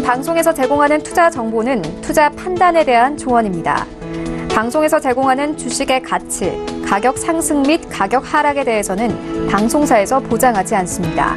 방송에서 제공하는 투자 정보는 투자 판단에 대한 조언입니다. 방송에서 제공하는 주식의 가치, 가격 상승 및 가격 하락에 대해서는 방송사에서 보장하지 않습니다.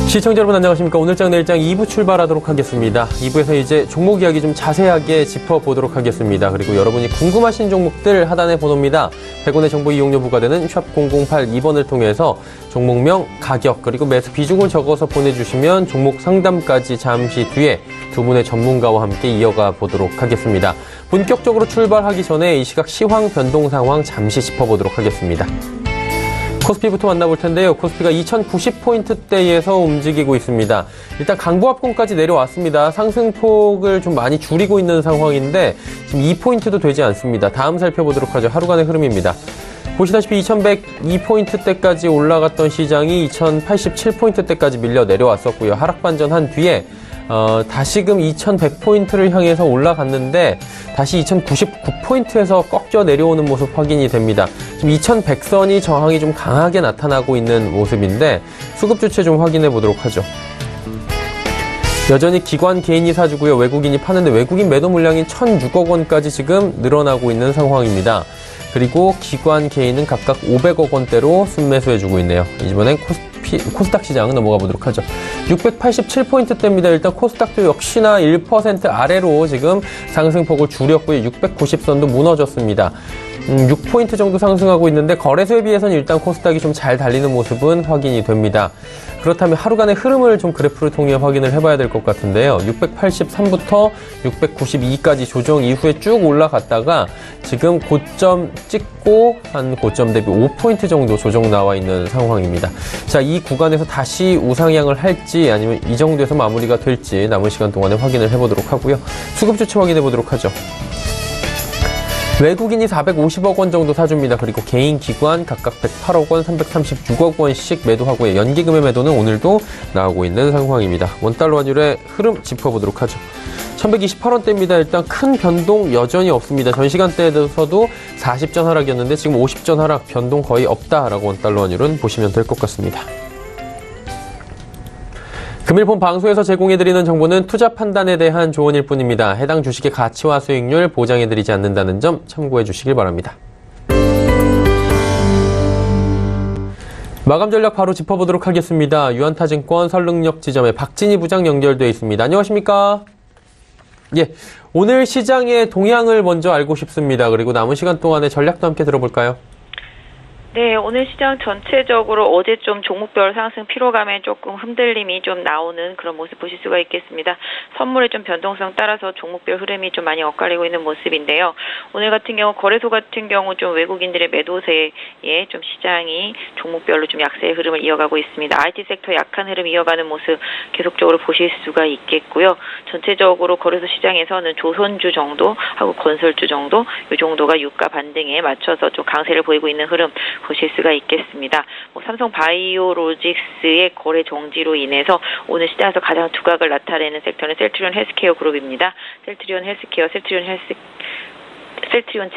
시청자 여러분 안녕하십니까. 오늘장 내일장 2부 출발하도록 하겠습니다. 2부에서 이제 종목 이야기 좀 자세하게 짚어보도록 하겠습니다. 그리고 여러분이 궁금하신 종목들 하단에 번호입니다. 100원의 정보 이용료 부과되는 샵 0082번을 통해서 종목명, 가격, 그리고 매수 비중을 적어서 보내주시면 종목 상담까지 잠시 뒤에 두 분의 전문가와 함께 이어가 보도록 하겠습니다. 본격적으로 출발하기 전에 이 시각 시황 변동 상황 잠시 짚어보도록 하겠습니다. 코스피부터 만나볼 텐데요. 코스피가 2090포인트대에서 움직이고 있습니다. 일단 강보합권까지 내려왔습니다. 상승폭을 좀 많이 줄이고 있는 상황인데 지금 2포인트도 되지 않습니다. 다음 살펴보도록 하죠. 하루간의 흐름입니다. 보시다시피 2102포인트대까지 올라갔던 시장이 2087포인트대까지 밀려 내려왔었고요. 하락 반전한 뒤에 다시금 2100포인트를 향해서 올라갔는데 다시 2099포인트에서 꺾여 내려오는 모습 확인이 됩니다. 지금 2100선이 저항이 좀 강하게 나타나고 있는 모습인데 수급 주체 좀 확인해 보도록 하죠. 여전히 기관 개인이 사주고요. 외국인이 파는데 외국인 매도 물량이 1006억 원까지 지금 늘어나고 있는 상황입니다. 그리고 기관 개인은 각각 500억 원대로 순매수해주고 있네요. 이번엔 코스닥 시장은 넘어가 보도록 하죠. 687포인트대입니다. 일단 코스닥도 역시나 1% 아래로 지금 상승폭을 줄였고요. 690선도 무너졌습니다. 6포인트 정도 상승하고 있는데 거래소에 비해서는 일단 코스닥이 좀 잘 달리는 모습은 확인이 됩니다. 그렇다면 하루간의 흐름을 좀 그래프를 통해 확인을 해봐야 될 것 같은데요. 683부터 692까지 조정 이후에 쭉 올라갔다가 지금 고점 찍고 한 고점 대비 5포인트 정도 조정 나와 있는 상황입니다. 자, 이 구간에서 다시 우상향을 할지 아니면 이 정도에서 마무리가 될지 남은 시간 동안에 확인을 해보도록 하고요. 수급 주체 확인해 보도록 하죠. 외국인이 450억 원 정도 사줍니다. 그리고 개인 기관 각각 108억 원, 336억 원씩 매도하고요. 연기금의 매도는 오늘도 나오고 있는 상황입니다. 원달러 환율의 흐름 짚어보도록 하죠. 1128원대입니다. 일단 큰 변동 여전히 없습니다. 전 시간대에서도 40전 하락이었는데 지금 50전 하락 변동 거의 없다라고 원달러 환율은 보시면 될 것 같습니다. 금일폰 방송에서 제공해드리는 정보는 투자 판단에 대한 조언일 뿐입니다. 해당 주식의 가치와 수익률 보장해드리지 않는다는 점 참고해 주시길 바랍니다. 마감 전략 바로 짚어보도록 하겠습니다. 유한타증권 설릉역 지점에 박진희 부장 연결되어 있습니다. 안녕하십니까? 예, 오늘 시장의 동향을 먼저 알고 싶습니다. 그리고 남은 시간 동안의 전략도 함께 들어볼까요? 네, 오늘 시장 전체적으로 어제 좀 종목별 상승 피로감에 조금 흔들림이 좀 나오는 그런 모습 보실 수가 있겠습니다. 선물의 좀 변동성 따라서 종목별 흐름이 좀 많이 엇갈리고 있는 모습인데요. 오늘 같은 경우 거래소 같은 경우 좀 외국인들의 매도세에 좀 시장이 종목별로 좀 약세의 흐름을 이어가고 있습니다. IT 섹터 약한 흐름 이어가는 모습 계속적으로 보실 수가 있겠고요. 전체적으로 거래소 시장에서는 조선주 정도 하고 건설주 정도, 이 정도가 유가 반등에 맞춰서 좀 강세를 보이고 있는 흐름 보실 수가 있겠습니다. 삼성 바이오로직스의 거래 정지로 인해서 오늘 시장에서 가장 두각을 나타내는 섹터는 셀트리온 헬스케어 그룹입니다. 셀트리온 헬스케어, 셀트리온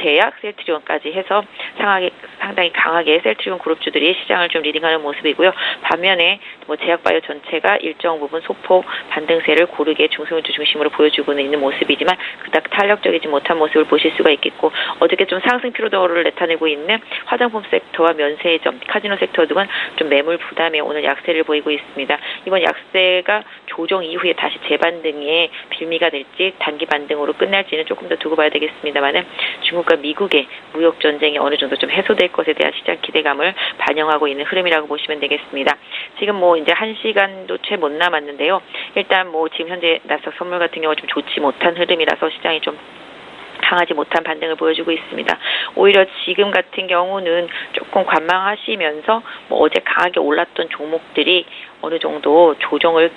제약, 셀트리온까지 해서 상당히 강하게 셀트리온 그룹주들이 시장을 좀 리딩하는 모습이고요. 반면에 제약바이오 전체가 일정 부분 소폭 반등세를 고르게 중소형주 중심으로 보여주고는 있는 모습이지만 그닥 탄력적이지 못한 모습을 보실 수가 있겠고, 어저께 좀 상승 피로도를 나타내고 있는 화장품 섹터와 면세점, 카지노 섹터 등은 좀 매물 부담에 오늘 약세를 보이고 있습니다. 이번 약세가 조정 이후에 다시 재반등에 빌미가 될지 단기 반등으로 끝날지는 조금 더 두고 봐야 되겠습니다만은 중국과 미국의 무역 전쟁이 어느 정도 좀 해소될 것에 대한 시장 기대감을 반영하고 있는 흐름이라고 보시면 되겠습니다. 지금 이제 1시간도 채 못 남았는데요. 일단 지금 현재 나스닥 선물 같은 경우 좀 좋지 못한 흐름이라서 시장이 좀 강하지 못한 반등을 보여주고 있습니다. 오히려 지금 같은 경우는 조금 관망하시면서 어제 강하게 올랐던 종목들이 어느 정도 조정을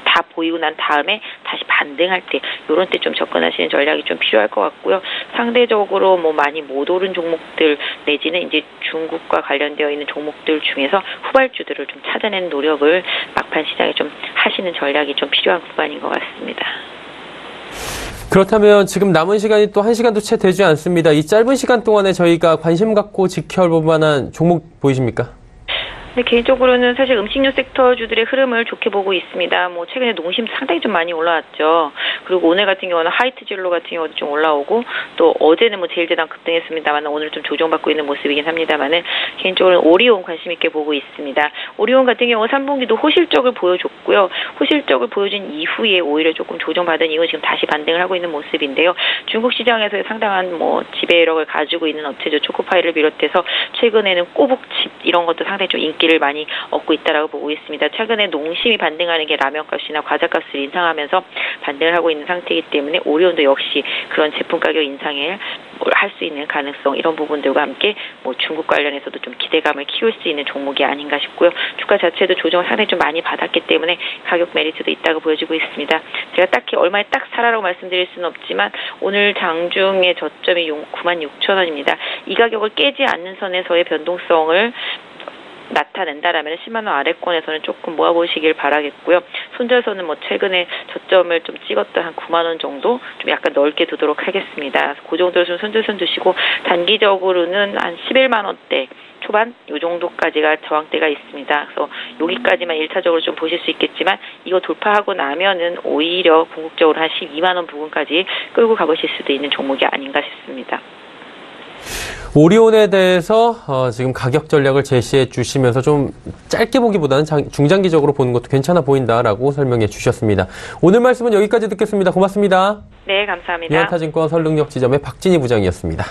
다 보이고 난 다음에 다시 반등할 때, 이런 때 좀 접근하시는 전략이 좀 필요할 것 같고요. 상대적으로 많이 못 오른 종목들 내지는 이제 중국과 관련되어 있는 종목들 중에서 후발주들을 좀 찾아내는 노력을 막판 시장에 좀 하시는 전략이 좀 필요한 구간인 것 같습니다. 그렇다면 지금 남은 시간이 또 1시간도 채 되지 않습니다. 이 짧은 시간 동안에 저희가 관심 갖고 지켜볼 만한 종목 보이십니까? 근데 개인적으로는 사실 음식료 섹터주들의 흐름을 좋게 보고 있습니다. 뭐 최근에 농심도 상당히 좀 많이 올라왔죠. 그리고 오늘 같은 경우는 하이트 진로 같은 경우도 좀 올라오고 또 어제는 뭐 제일제당 급등했습니다만 오늘 좀 조정받고 있는 모습이긴 합니다만은 개인적으로는 오리온 관심 있게 보고 있습니다. 오리온 같은 경우 3분기도 호실적을 보여줬고요. 호실적을 보여준 이후에 오히려 조금 조정받은 이후 지금 다시 반등을 하고 있는 모습인데요. 중국 시장에서의 상당한 뭐 지배력을 가지고 있는 업체죠. 초코파이를 비롯해서 최근에는 꼬북칩 이런 것도 상당히 좀 인기를 많이 얻고 있다라고 보고 있습니다. 최근에 농심이 반등하는 게 라면값이나 과자값을 인상하면서 반등을 하고 있는 상태이기 때문에 오리온도 역시 그런 제품 가격 인상에 할 수 있는 가능성 이런 부분들과 함께 뭐 중국 관련해서도 좀 기대감을 키울 수 있는 종목이 아닌가 싶고요. 주가 자체도 조정을 상당히 좀 많이 받았기 때문에 가격 메리트도 있다고 보여지고 있습니다. 제가 딱히 얼마에 딱 사라라고 말씀드릴 수는 없지만 오늘 장중의 저점이 96,000원입니다. 이 가격을 깨지 않는 선에서의 변동성을 나타낸다라면 10만 원 아래권에서는 조금 모아보시길 바라겠고요. 손절선은 뭐 최근에 저점을 좀 찍었던 한 9만 원 정도 좀 약간 넓게 두도록 하겠습니다. 그 정도로 좀 손절선 두시고 단기적으로는 한 11만 원대 초반 이 정도까지가 저항대가 있습니다. 그래서 여기까지만 1차적으로 좀 보실 수 있겠지만 이거 돌파하고 나면은 오히려 궁극적으로 한 12만 원 부근까지 끌고 가보실 수도 있는 종목이 아닌가 싶습니다. 오리온에 대해서 지금 가격 전략을 제시해 주시면서 좀 짧게 보기보다는 중장기적으로 보는 것도 괜찮아 보인다라고 설명해 주셨습니다. 오늘 말씀은 여기까지 듣겠습니다. 고맙습니다. 네, 감사합니다. 이한타증권 설릉역 지점의 박진희 부장이었습니다.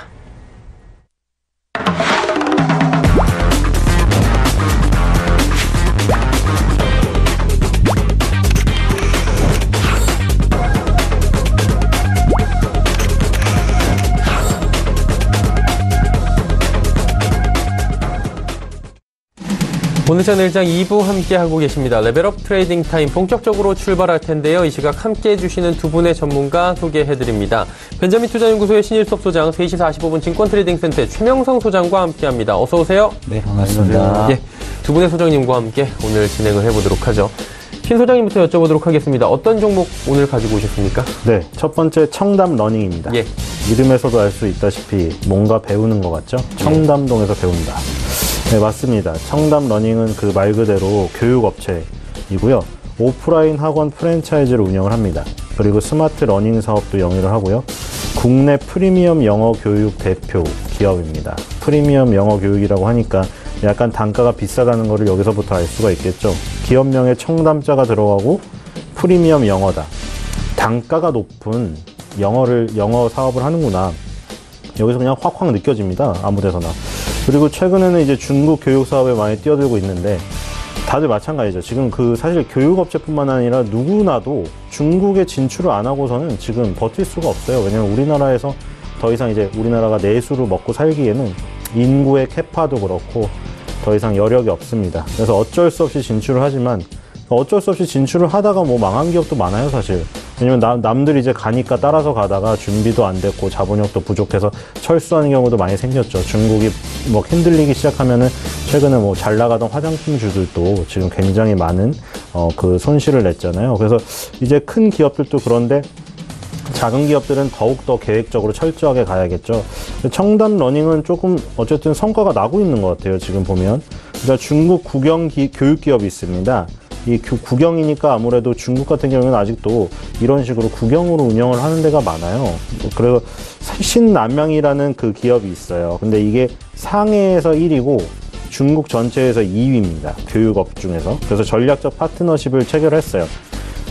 오늘 채널장 2부 함께하고 계십니다. 레벨업 트레이딩 타임 본격적으로 출발할 텐데요. 이 시각 함께해 주시는 두 분의 전문가 소개해드립니다. 벤자민 투자연구소의 신일섭 소장, 3시 45분 증권트레이딩센터의 최명성 소장과 함께합니다. 어서 오세요. 네, 반갑습니다. 예, 두 분의 소장님과 함께 오늘 진행을 해보도록 하죠. 신 소장님부터 여쭤보도록 하겠습니다. 어떤 종목 오늘 가지고 오셨습니까? 네, 첫 번째 청담 러닝입니다. 예. 이름에서도 알 수 있다시피 뭔가 배우는 것 같죠? 청담동에서 배운다. 네, 맞습니다. 청담 러닝은 그 말 그대로 교육업체이고요. 오프라인 학원 프랜차이즈를 운영을 합니다. 그리고 스마트 러닝 사업도 영위를 하고요. 국내 프리미엄 영어 교육 대표 기업입니다. 프리미엄 영어 교육이라고 하니까 약간 단가가 비싸다는 것을 여기서부터 알 수가 있겠죠. 기업명에 청담자가 들어가고 프리미엄 영어다. 단가가 높은 영어 사업을 하는구나. 여기서 그냥 확확 느껴집니다. 아무 데서나. 그리고 최근에는 이제 중국 교육 사업에 많이 뛰어들고 있는데 다들 마찬가지죠. 지금 사실 교육업체뿐만 아니라 누구나도 중국에 진출을 안 하고서는 지금 버틸 수가 없어요. 왜냐면 우리나라에서 더 이상 이제 우리나라가 내수로 먹고 살기에는 인구의 캐파도 그렇고 더 이상 여력이 없습니다. 그래서 어쩔 수 없이 진출을 하지만 어쩔 수 없이 진출을 하다가 뭐 망한 기업도 많아요, 사실. 왜냐면 남들이 이제 가니까 따라서 가다가 준비도 안 됐고 자본력도 부족해서 철수하는 경우도 많이 생겼죠. 중국이 뭐 흔들리기 시작하면은 최근에 뭐 잘 나가던 화장품주들도 지금 굉장히 많은 그 손실을 냈잖아요. 그래서 이제 큰 기업들도 그런데 작은 기업들은 더욱더 계획적으로 철저하게 가야겠죠. 청담 러닝은 조금 어쨌든 성과가 나고 있는 것 같아요. 지금 보면. 그러니까 중국 국영 교육기업이 있습니다. 이 국영이니까 아무래도 중국 같은 경우는 아직도 이런 식으로 국영으로 운영을 하는 데가 많아요. 그래서 신남양이라는 그 기업이 있어요. 근데 이게 상해에서 1위고 중국 전체에서 2위입니다. 교육업 중에서. 그래서 전략적 파트너십을 체결했어요.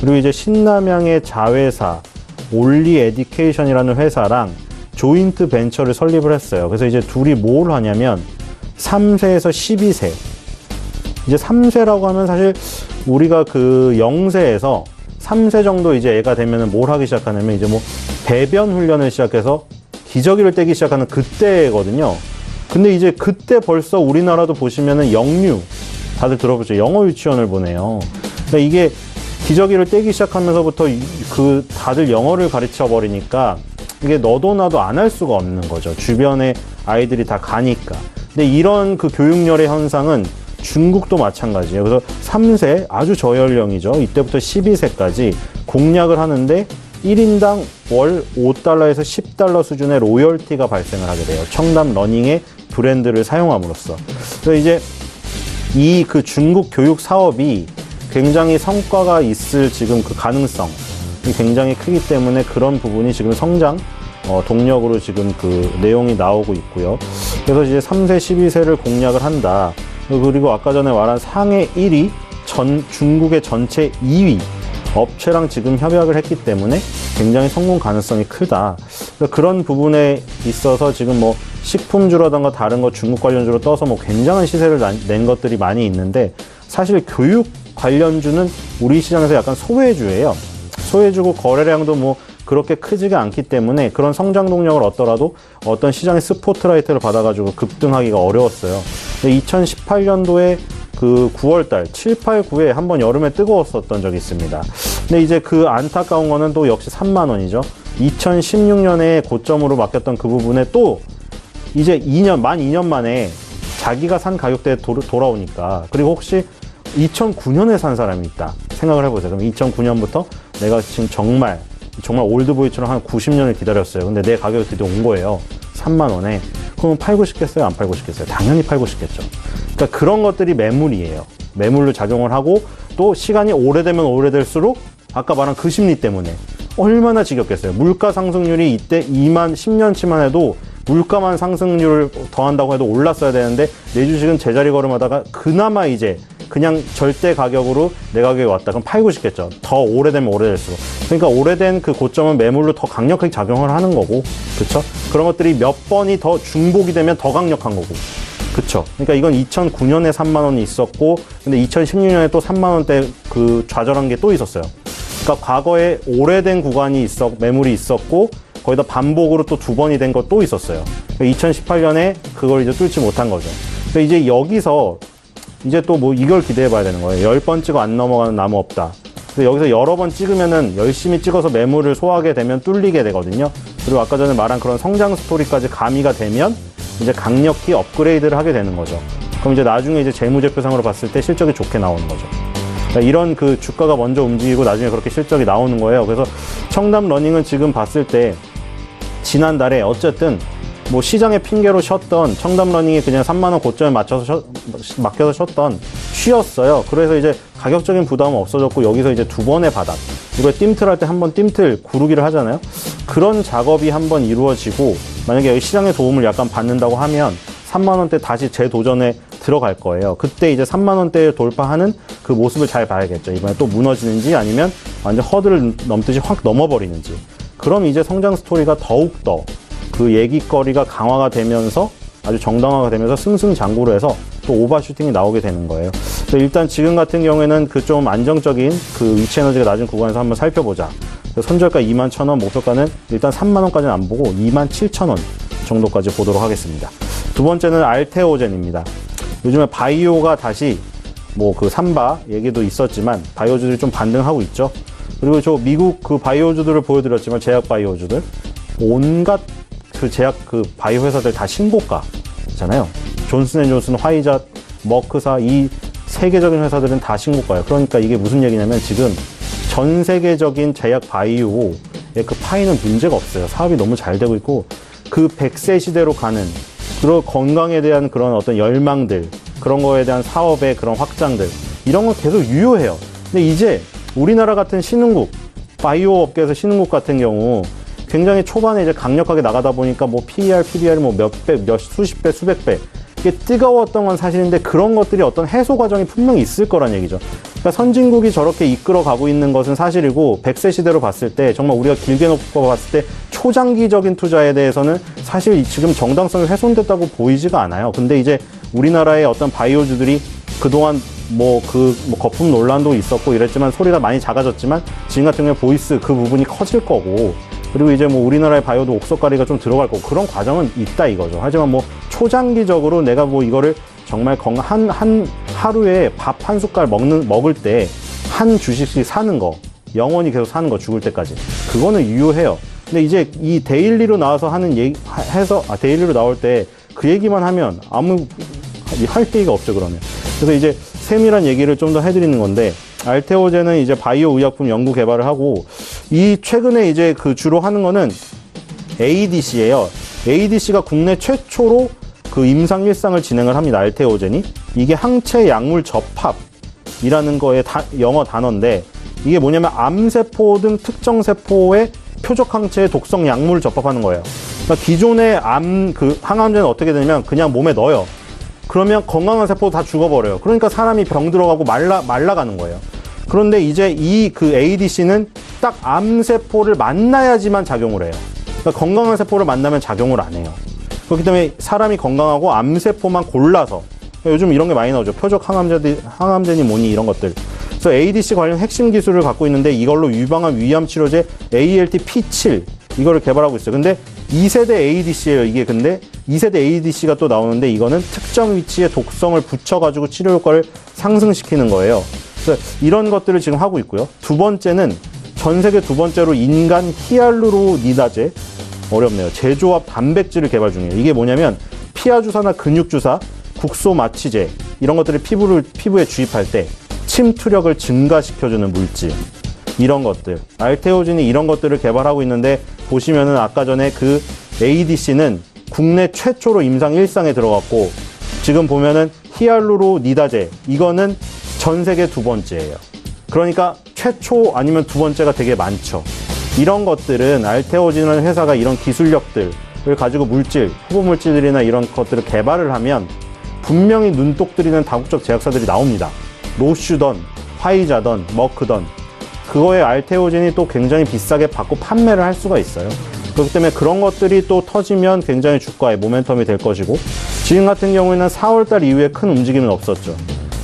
그리고 이제 신남양의 자회사 올리 에듀케이션이라는 회사랑 조인트 벤처를 설립을 했어요. 그래서 이제 둘이 뭘 하냐면 3세에서 12세. 이제 3세라고 하면 사실 우리가 그 0세에서 3세 정도 이제 애가 되면은 뭘 하기 시작하냐면 이제 뭐 배변 훈련을 시작해서 기저귀를 떼기 시작하는 그때거든요. 근데 이제 그때 벌써 우리나라도 보시면은 영유, 다들 들어보죠. 영어 유치원을 보내요. 그러니까 이게 기저귀를 떼기 시작하면서부터 다들 영어를 가르쳐 버리니까 이게 너도 나도 안 할 수가 없는 거죠. 주변에 아이들이 다 가니까. 근데 이런 그 교육열의 현상은 중국도 마찬가지예요. 그래서 3세 아주 저연령이죠. 이때부터 12세까지 공략을 하는데 1인당 월 5달러에서 10달러 수준의 로열티가 발생을 하게 돼요. 청담 러닝의 브랜드를 사용함으로써. 그래서 이제 이 그 중국 교육 사업이 굉장히 성과가 있을 지금 그 가능성이 굉장히 크기 때문에 그런 부분이 지금 성장 동력으로 지금 그 내용이 나오고 있고요. 그래서 이제 3세, 12세를 공략을 한다. 그리고 아까 전에 말한 상해 1위, 중국의 전체 2위 업체랑 지금 협약을 했기 때문에 굉장히 성공 가능성이 크다. 그런 부분에 있어서 지금 뭐 식품주라던가 다른 거 중국 관련주로 떠서 뭐 굉장한 시세를 낸 것들이 많이 있는데 사실 교육 관련주는 우리 시장에서 약간 소외주예요. 소외주고 거래량도 뭐 그렇게 크지가 않기 때문에 그런 성장 동력을 얻더라도 어떤 시장의 스포트라이트를 받아가지고 급등하기가 어려웠어요. 2018년도에 그 9월달 7, 8, 9에 한번 여름에 뜨거웠었던 적이 있습니다. 근데 이제 그 안타까운 거는 또 역시 3만 원이죠. 2016년에 고점으로 맡겼던 그 부분에 또 이제 만 2년 만에 자기가 산 가격대에 돌아오니까, 그리고 혹시 2009년에 산 사람이 있다 생각을 해보세요. 그럼 2009년부터 내가 지금 정말 올드보이처럼 한 90년을 기다렸어요. 근데 내 가격이 드디어 온 거예요. 3만 원에. 그럼 팔고 싶겠어요? 안 팔고 싶겠어요? 당연히 팔고 싶겠죠. 그러니까 그런 것들이 매물이에요. 매물로 작용을 하고 또 시간이 오래되면 오래될수록 아까 말한 그 심리 때문에 얼마나 지겹겠어요. 물가 상승률이 이때 10년치만 해도 물가만 상승률을 더한다고 해도 올랐어야 되는데 내 주식은 제자리 걸음하다가 그나마 이제 그냥 절대 가격으로 내 가격에 왔다. 그럼 팔고 싶겠죠. 더 오래되면 오래될수록. 그러니까 오래된 그 고점은 매물로 더 강력하게 작용을 하는 거고, 그쵸? 그런 것들이 몇 번이 더 중복이 되면 더 강력한 거고, 그쵸? 그러니까 이건 2009년에 3만 원이 있었고, 근데 2016년에 또 3만 원대 그 좌절한 게 또 있었어요. 그러니까 과거에 오래된 구간이 매물이 있었고, 거기다 반복으로 또 2번이 된 거 또 있었어요. 그러니까 2018년에 그걸 이제 뚫지 못한 거죠. 그러니까 이제 여기서 이제 또 뭐 이걸 기대해 봐야 되는 거예요. 10번 찍어 안 넘어가는 나무 없다. 근데 여기서 여러 번 찍으면은 열심히 찍어서 매물을 소화하게 되면 뚫리게 되거든요. 그리고 아까 전에 말한 그런 성장 스토리까지 가미가 되면 이제 강력히 업그레이드를 하게 되는 거죠. 그럼 이제 나중에 이제 재무제표상으로 봤을 때 실적이 좋게 나오는 거죠. 그러니까 이런 그 주가가 먼저 움직이고 나중에 그렇게 실적이 나오는 거예요. 그래서 청담 러닝은 지금 봤을 때 지난달에 어쨌든 뭐 시장의 핑계로 쉬었던 청담 러닝이 그냥 3만 원 고점에 맡겨서 쉬었던 쉬었어요. 그래서 이제 가격적인 부담은 없어졌고 여기서 이제 2번의 바닥, 이거 띵틀 할 때 한번 띵틀 구르기를 하잖아요. 그런 작업이 한번 이루어지고 만약에 여기 시장의 도움을 약간 받는다고 하면 3만 원대 다시 재도전에 들어갈 거예요. 그때 이제 3만 원대를 돌파하는 그 모습을 잘 봐야겠죠. 이번에 또 무너지는지 아니면 완전 허들을 넘듯이 확 넘어버리는지. 그럼 이제 성장 스토리가 더욱더 그 얘기거리가 강화가 되면서 아주 정당화가 되면서 승승장구로 해서 또 오버슈팅이 나오게 되는 거예요. 그래서 일단 지금 같은 경우에는 그 좀 안정적인 그 위치 에너지가 낮은 구간에서 한번 살펴보자. 손절가 21,000원, 목표가는 일단 3만원까지는 안 보고 27,000원 정도까지 보도록 하겠습니다. 두 번째는 알테오젠입니다. 요즘에 바이오가 다시 뭐 그 삼바 얘기도 있었지만 바이오주들이 좀 반등하고 있죠. 그리고 저 미국 그 바이오주들을 보여드렸지만 제약 바이오주들 온갖 그 제약 그 바이오 회사들 다 신고가잖아요. 존슨앤존슨, 화이자, 머크사 이 세계적인 회사들은 다 신고가예요. 그러니까 이게 무슨 얘기냐면 지금 전 세계적인 제약 바이오의 그 파이는 문제가 없어요. 사업이 너무 잘 되고 있고 그 100세 시대로 가는 그런 건강에 대한 그런 어떤 열망들, 그런 거에 대한 사업의 그런 확장들 이런 건 계속 유효해요. 근데 이제 우리나라 같은 신흥국, 바이오 업계에서 신흥국 같은 경우 굉장히 초반에 이제 강력하게 나가다 보니까 뭐 PER, PBR 뭐 몇 배, 수십 배, 수백 배 이게 뜨거웠던 건 사실인데 그런 것들이 어떤 해소 과정이 분명히 있을 거란 얘기죠. 그러니까 선진국이 저렇게 이끌어가고 있는 것은 사실이고 100세 시대로 봤을 때 정말 우리가 길게 놓고 봤을 때 초장기적인 투자에 대해서는 사실 지금 정당성이 훼손됐다고 보이지가 않아요. 근데 이제 우리나라의 어떤 바이오주들이 그동안 뭐 거품 논란도 있었고 이랬지만 소리가 많이 작아졌지만 지금 같은 경우에 보이스 그 부분이 커질 거고 그리고 이제 뭐 우리나라의 바이오도 옥석가리가 좀 들어갈 거고 그런 과정은 있다 이거죠. 하지만 뭐 초장기적으로 내가 뭐 이거를 정말 한 하루에 밥 한 숟갈 먹을 때 한 주식씩 사는 거 영원히 계속 사는 거 죽을 때까지 그거는 유효해요. 근데 이제 이 데일리로 나와서 하는 얘기 데일리로 나올 때 그 얘기만 하면 아무 할 얘기가 없죠. 그러면 그래서 이제 세밀한 얘기를 좀 더 해드리는 건데 알테오젠은 이제 바이오 의약품 연구 개발을 하고 이 최근에 이제 그 주로 하는 거는 ADC예요. ADC가 국내 최초로 그 임상 1상을 진행을 합니다. 알테오젠이. 이게 항체 약물 접합이라는 거의 영어 단어인데 이게 뭐냐면 암세포 등 특정 세포의 표적 항체의 독성 약물을 접합하는 거예요. 그러니까 기존의 항암제는 어떻게 되냐면 그냥 몸에 넣어요. 그러면 건강한 세포 다 죽어버려요. 그러니까 사람이 병 들어가고 말라가는 거예요. 그런데 이제 ADC는 딱 암세포를 만나야지만 작용을 해요. 그러니까 건강한 세포를 만나면 작용을 안 해요. 그렇기 때문에 사람이 건강하고 암세포만 골라서 요즘 이런 게 많이 나오죠. 표적 항암제니 뭐니 이런 것들. 그래서 ADC 관련 핵심 기술을 갖고 있는데 이걸로 유방암 위암 치료제 ALT-P7 이거를 개발하고 있어요. 근데 2세대 ADC예요. 이게 근데 2세대 ADC가 또 나오는데 이거는 특정 위치에 독성을 붙여가지고 치료 효과를 상승시키는 거예요. 그래서 이런 것들을 지금 하고 있고요. 두 번째는 전 세계 두 번째로 인간 히알루로니다제 어렵네요. 제조합 단백질을 개발 중이에요. 이게 뭐냐면 피하 주사나 근육 주사, 국소 마취제 이런 것들을 피부에 주입할 때 침투력을 증가시켜주는 물질 이런 것들 알테오진이 이런 것들을 개발하고 있는데 보시면은 아까 전에 그 ADC는 국내 최초로 임상 1상에 들어갔고 지금 보면은 히알루로니다제 이거는 전 세계 두 번째예요. 그러니까 최초 아니면 두 번째가 되게 많죠. 이런 것들은 알테오진이라는 회사가 이런 기술력들을 가지고 후보 물질들이나 이런 것들을 개발을 하면 분명히 눈독 들이는 다국적 제약사들이 나옵니다. 로슈던, 화이자던, 머크던 그거에 알테오진이 또 굉장히 비싸게 받고 판매를 할 수가 있어요. 그렇기 때문에 그런 것들이 또 터지면 굉장히 주가의 모멘텀이 될 것이고 지금 같은 경우에는 4월달 이후에 큰 움직임은 없었죠.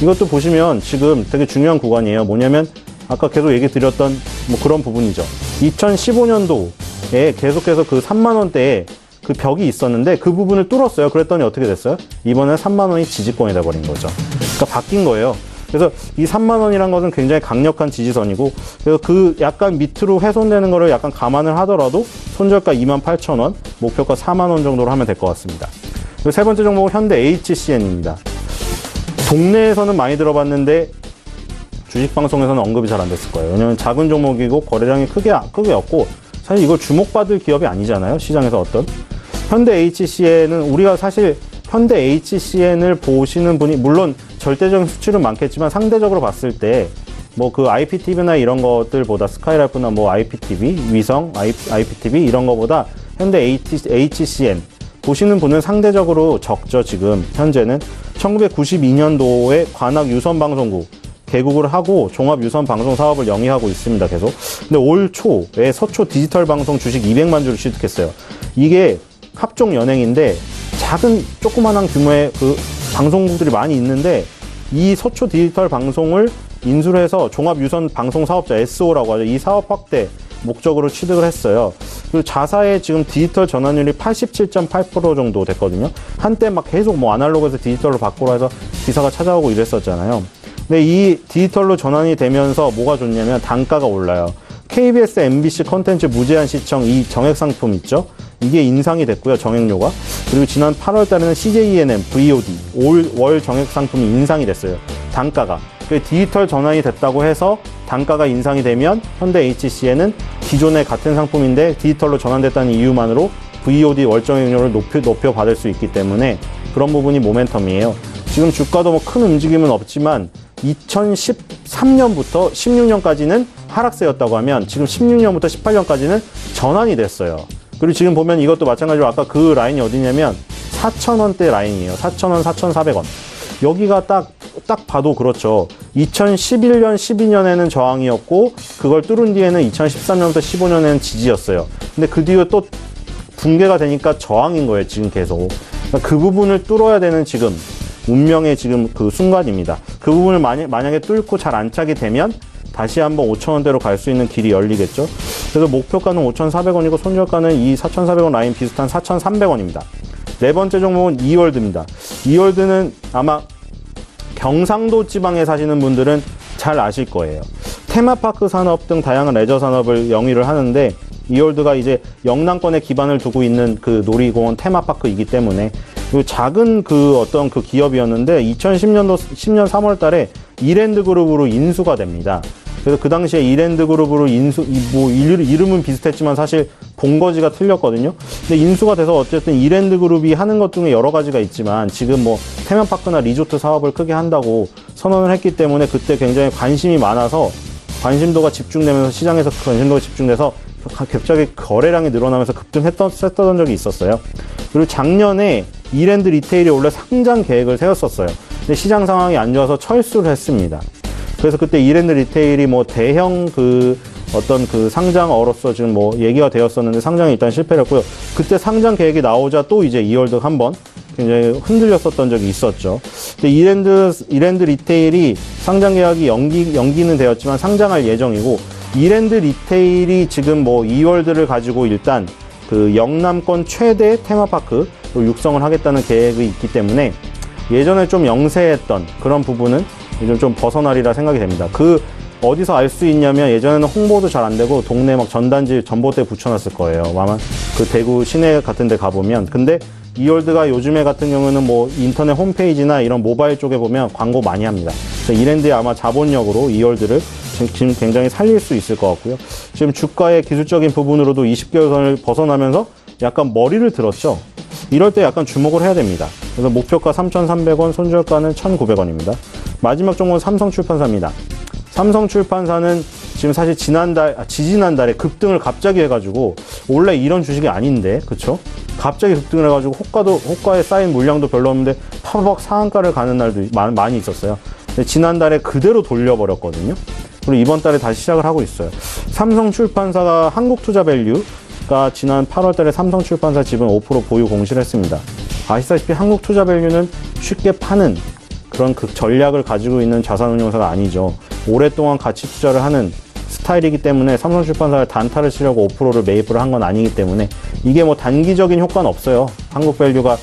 이것도 보시면 지금 되게 중요한 구간이에요. 뭐냐면 아까 계속 얘기 드렸던 뭐 그런 부분이죠. 2015년도에 계속해서 그 3만 원대에 그 벽이 있었는데 그 부분을 뚫었어요. 그랬더니 어떻게 됐어요? 이번에 3만 원이 지지권이 돼버린 거죠. 그러니까 바뀐 거예요. 그래서 이 3만 원이란 것은 굉장히 강력한 지지선이고 그래서 그 약간 밑으로 훼손되는 거를 약간 감안을 하더라도 손절가 28,000원, 목표가 4만 원 정도로 하면 될 것 같습니다. 그리고 세 번째 종목은 현대 HCN입니다. 동네에서는 많이 들어봤는데 주식방송에서는 언급이 잘 안 됐을 거예요. 왜냐면 작은 종목이고 거래량이 크게 없고 사실 이걸 주목받을 기업이 아니잖아요. 시장에서 어떤. 현대 HCN은 우리가 사실 현대 HCN을 보시는 분이 물론 절대적인 수치는 많겠지만 상대적으로 봤을 때 뭐 그 IPTV나 이런 것들보다 스카이라이프나 뭐 IPTV, 위성, IPTV 이런 거보다 현대 HCN 보시는 분은 상대적으로 적죠. 지금 현재는 1992년도에 관악 유선방송국 개국을 하고 종합 유선 방송 사업을 영위하고 있습니다. 계속. 근데 올 초에 서초 디지털 방송 주식 200만 주를 취득했어요. 이게 합종 연행인데 작은 조그만한 규모의 그 방송국들이 많이 있는데 이 서초 디지털 방송을 인수를 해서 종합 유선 방송 사업자 SO라고 하죠. 이 사업 확대 목적으로 취득을 했어요. 그리고 자사의 지금 디지털 전환율이 87.8% 정도 됐거든요. 한때 막 계속 뭐 아날로그에서 디지털로 바꾸라 해서 기사가 찾아오고 이랬었잖아요. 근데 이 디지털로 전환이 되면서 뭐가 좋냐면 단가가 올라요. KBS, MBC 콘텐츠 무제한 시청 이 정액 상품 있죠? 이게 인상이 됐고요. 정액료가. 그리고 지난 8월 달에는 CJ ENM, VOD 월 정액 상품이 인상이 됐어요. 단가가. 디지털 전환이 됐다고 해서 단가가 인상이 되면 현대 HCN은 기존의 같은 상품인데 디지털로 전환됐다는 이유만으로 VOD 월정액료를 높여 받을 수 있기 때문에 그런 부분이 모멘텀이에요. 지금 주가도 뭐 큰 움직임은 없지만 2013년부터 16년까지는 하락세였다고 하면 지금 16년부터 18년까지는 전환이 됐어요. 그리고 지금 보면 이것도 마찬가지로 아까 그 라인이 어디냐면 4,000원대 라인이에요. 4,000원, 4,400원. 여기가 딱 봐도 그렇죠. 2011년, 12년에는 저항이었고 그걸 뚫은 뒤에는 2013년부터 15년에는 지지였어요. 근데 그 뒤에 또 붕괴가 되니까 저항인 거예요. 지금 계속. 그러니까 그 부분을 뚫어야 되는 지금 운명의 지금 그 순간입니다. 그 부분을 만약에 뚫고 잘 안착이 되면 다시 한번 5,000원대로 갈 수 있는 길이 열리겠죠. 그래서 목표가는 5,400원이고 손절가는 이 4,400원 라인 비슷한 4,300원입니다. 네 번째 종목은 이월드입니다. 이월드는 아마 경상도 지방에 사시는 분들은 잘 아실 거예요. 테마파크 산업 등 다양한 레저 산업을 영위를 하는데 이월드가 이제 영남권에 기반을 두고 있는 그 놀이공원 테마파크이기 때문에 작은 그 어떤 그 기업이었는데 2010년 3월 달에 이랜드 그룹으로 인수가 됩니다. 그래서 그 당시에 이랜드 그룹으로 이름은 비슷했지만 사실 본거지가 틀렸거든요. 근데 인수가 돼서 어쨌든 이랜드 그룹이 하는 것 중에 여러 가지가 있지만 지금 뭐 테마파크나 리조트 사업을 크게 한다고 선언을 했기 때문에 그때 굉장히 관심이 많아서 관심도가 집중되면서 시장에서 관심도가 집중돼서 갑자기 거래량이 늘어나면서 급등했던 적이 있었어요. 그리고 작년에 이랜드 리테일이 원래 상장 계획을 세웠었어요. 근데 시장 상황이 안 좋아서 철수를 했습니다. 그래서 그때 이랜드 리테일이 뭐 대형 어떤 상장어로서 지금 뭐 얘기가 되었었는데 상장이 일단 실패를 했고요. 그때 상장 계획이 나오자 또 이제 이월드 한번 굉장히 흔들렸었던 적이 있었죠. 근데 이랜드 리테일이 상장 계약이 연기는 되었지만 상장할 예정이고, 이랜드 리테일이 지금 뭐 이월드를 가지고 일단 영남권 최대 테마파크로 육성을 하겠다는 계획이 있기 때문에 예전에 좀 영세했던 그런 부분은 요즘 좀 벗어나리라 생각이 됩니다. 어디서 알 수 있냐면 예전에는 홍보도 잘 안 되고 동네 막 전단지 전봇대 붙여놨을 거예요. 아마 대구 시내 같은 데 가보면. 근데 이월드가 요즘에 같은 경우는 뭐 인터넷 홈페이지나 이런 모바일 쪽에 보면 광고 많이 합니다. 그래서 이랜드의 아마 자본력으로 이월드를 지금 굉장히 살릴 수 있을 것 같고요. 지금 주가의 기술적인 부분으로도 20개월 선을 벗어나면서 약간 머리를 들었죠. 이럴 때 약간 주목을 해야 됩니다. 그래서 목표가 3,300원, 손절가는 1,900원입니다. 마지막 종목은 삼성출판사입니다. 삼성출판사는 지금 사실 지지난달에 급등을 갑자기 해가지고, 원래 이런 주식이 아닌데, 그쵸? 갑자기 급등을 해가지고 호가에 쌓인 물량도 별로 없는데 파박 상한가를 가는 날도 많이 있었어요. 근데 지난달에 그대로 돌려버렸거든요. 그리고 이번 달에 다시 시작을 하고 있어요. 삼성출판사가 한국투자밸류가 지난 8월 달에 삼성출판사 지분 5% 보유 공시를 했습니다. 아시다시피 한국투자밸류는 쉽게 파는 그런 전략을 가지고 있는 자산운용사가 아니죠. 오랫동안 가치 투자를 하는 스타일이기 때문에 삼성출판사를 단타를 치려고 5%를 매입을 한 건 아니기 때문에 이게 뭐 단기적인 효과는 없어요. 한국밸류가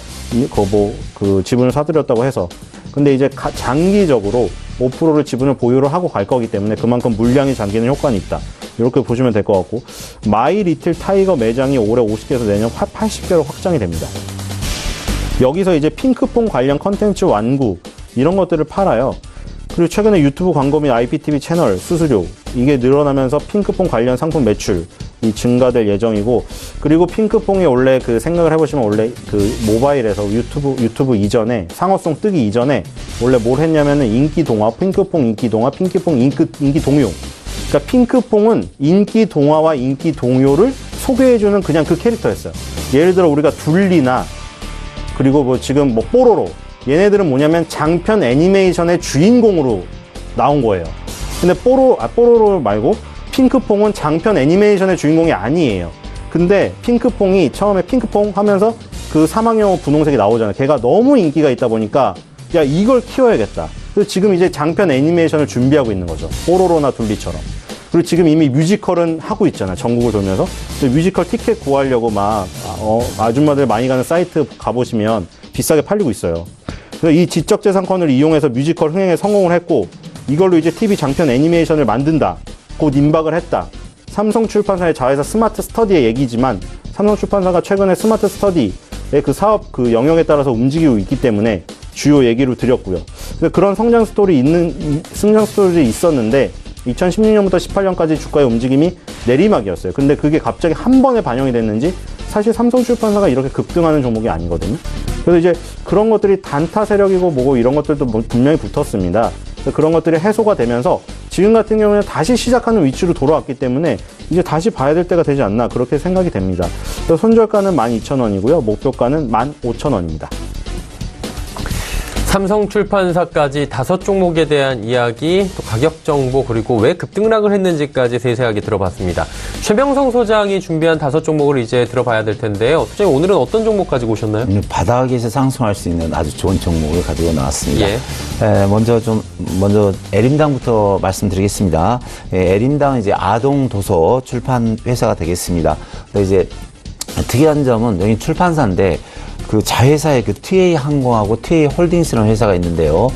지분을 사들였다고 해서. 근데 이제 장기적으로 5%를 지분을 보유를 하고 갈 거기 때문에 그만큼 물량이 잠기는 효과는 있다. 이렇게 보시면 될 것 같고, 마이리틀 타이거 매장이 올해 50개에서 내년 80개로 확장이 됩니다. 여기서 이제 핑크퐁 관련 컨텐츠 완구 이런 것들을 팔아요. 그리고 최근에 유튜브 광고 및 IPTV 채널 수수료 이게 늘어나면서 핑크퐁 관련 상품 매출이 증가될 예정이고, 그리고 핑크퐁이 원래 생각을 해보시면 원래 모바일에서 유튜브 이전에 상호송 뜨기 이전에 원래 뭘 했냐면은 인기 동화, 핑크퐁 인기 동화, 핑크퐁 인기 동요. 그러니까 핑크퐁은 인기 동화와 인기 동요를 소개해주는 그냥 그 캐릭터였어요. 예를 들어 우리가 둘리나 그리고 뭐 지금 뭐 뽀로로, 얘네들은 뭐냐면 장편 애니메이션의 주인공으로 나온 거예요. 근데 뽀로로 말고 핑크퐁은 장편 애니메이션의 주인공이 아니에요. 근데 핑크퐁이 처음에 핑크퐁 하면서 사막영어 분홍색이 나오잖아요. 걔가 너무 인기가 있다 보니까 야, 이걸 키워야겠다. 그래서 지금 이제 장편 애니메이션을 준비하고 있는 거죠. 뽀로로나 둘리처럼. 그리고 지금 이미 뮤지컬은 하고 있잖아요. 전국을 돌면서. 뮤지컬 티켓 구하려고 아줌마들 많이 가는 사이트 가보시면 비싸게 팔리고 있어요. 그래서 이 지적재산권을 이용해서 뮤지컬 흥행에 성공을 했고, 이걸로 이제 TV 장편 애니메이션을 만든다. 곧 임박을 했다. 삼성출판사의 자회사 스마트 스터디의 얘기지만, 삼성출판사가 최근에 스마트 스터디의 사업 영역에 따라서 움직이고 있기 때문에 주요 얘기로 드렸고요. 그래서 그런 성장 스토리 있었는데, 2016년부터 18년까지 주가의 움직임이 내리막이었어요. 근데 그게 갑자기 한 번에 반영이 됐는지 사실 삼성출판사가 이렇게 급등하는 종목이 아니거든요. 그래서 이제 그런 것들이 단타 세력이고 뭐고 이런 것들도 분명히 붙었습니다. 그런 것들이 해소가 되면서 지금 같은 경우는 다시 시작하는 위치로 돌아왔기 때문에 이제 다시 봐야 될 때가 되지 않나 그렇게 생각이 됩니다. 그래서 손절가는 12,000원이고요. 목표가는 15,000원입니다. 삼성출판사까지 5종목에 대한 이야기, 또 가격 정보, 그리고 왜 급등락을 했는지까지 세세하게 들어봤습니다. 최병성 소장이 준비한 5종목을 이제 들어봐야 될 텐데요. 소장님, 오늘은 어떤 종목 가지고 오셨나요? 바닥에서 상승할 수 있는 아주 좋은 종목을 가지고 나왔습니다. 예. 먼저 에림당부터 말씀드리겠습니다. 에림당은 이제 아동 도서 출판 회사가 되겠습니다. 근데 이제 특이한 점은 여기 출판사인데 자회사의 TA 항공하고 TA 홀딩스라는 회사가 있는데요.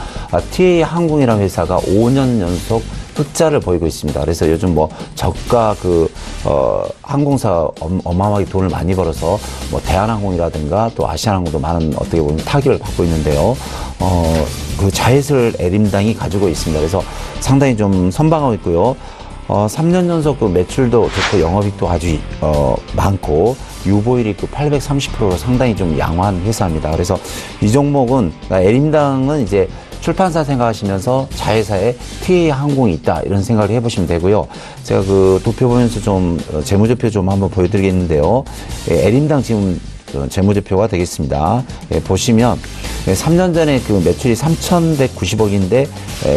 TA 항공이라는 회사가 5년 연속 흑자를 보이고 있습니다. 그래서 요즘 저가 항공사 어마어마하게 돈을 많이 벌어서 대한항공이라든가 또 아시아항공도 많은 어떻게 보면 타격을 받고 있는데요. 자회사를 에림당이 가지고 있습니다. 그래서 상당히 좀 선방하고 있고요. 3년 연속 그 매출도 좋고 영업이익도 아주 많고 유보율이 그 830%로 상당히 좀 양호한 회사입니다. 그래서 이 종목은 에림당은 이제 출판사 생각하시면서 자회사에 TA 항공이 있다 이런 생각을 해보시면 되고요. 제가 그 도표 보면서 좀 재무제표 좀 한번 보여드리겠는데요. 에림당 지금 재무제표가 되겠습니다. 보시면 3년 전에 그 매출이 3,190억인데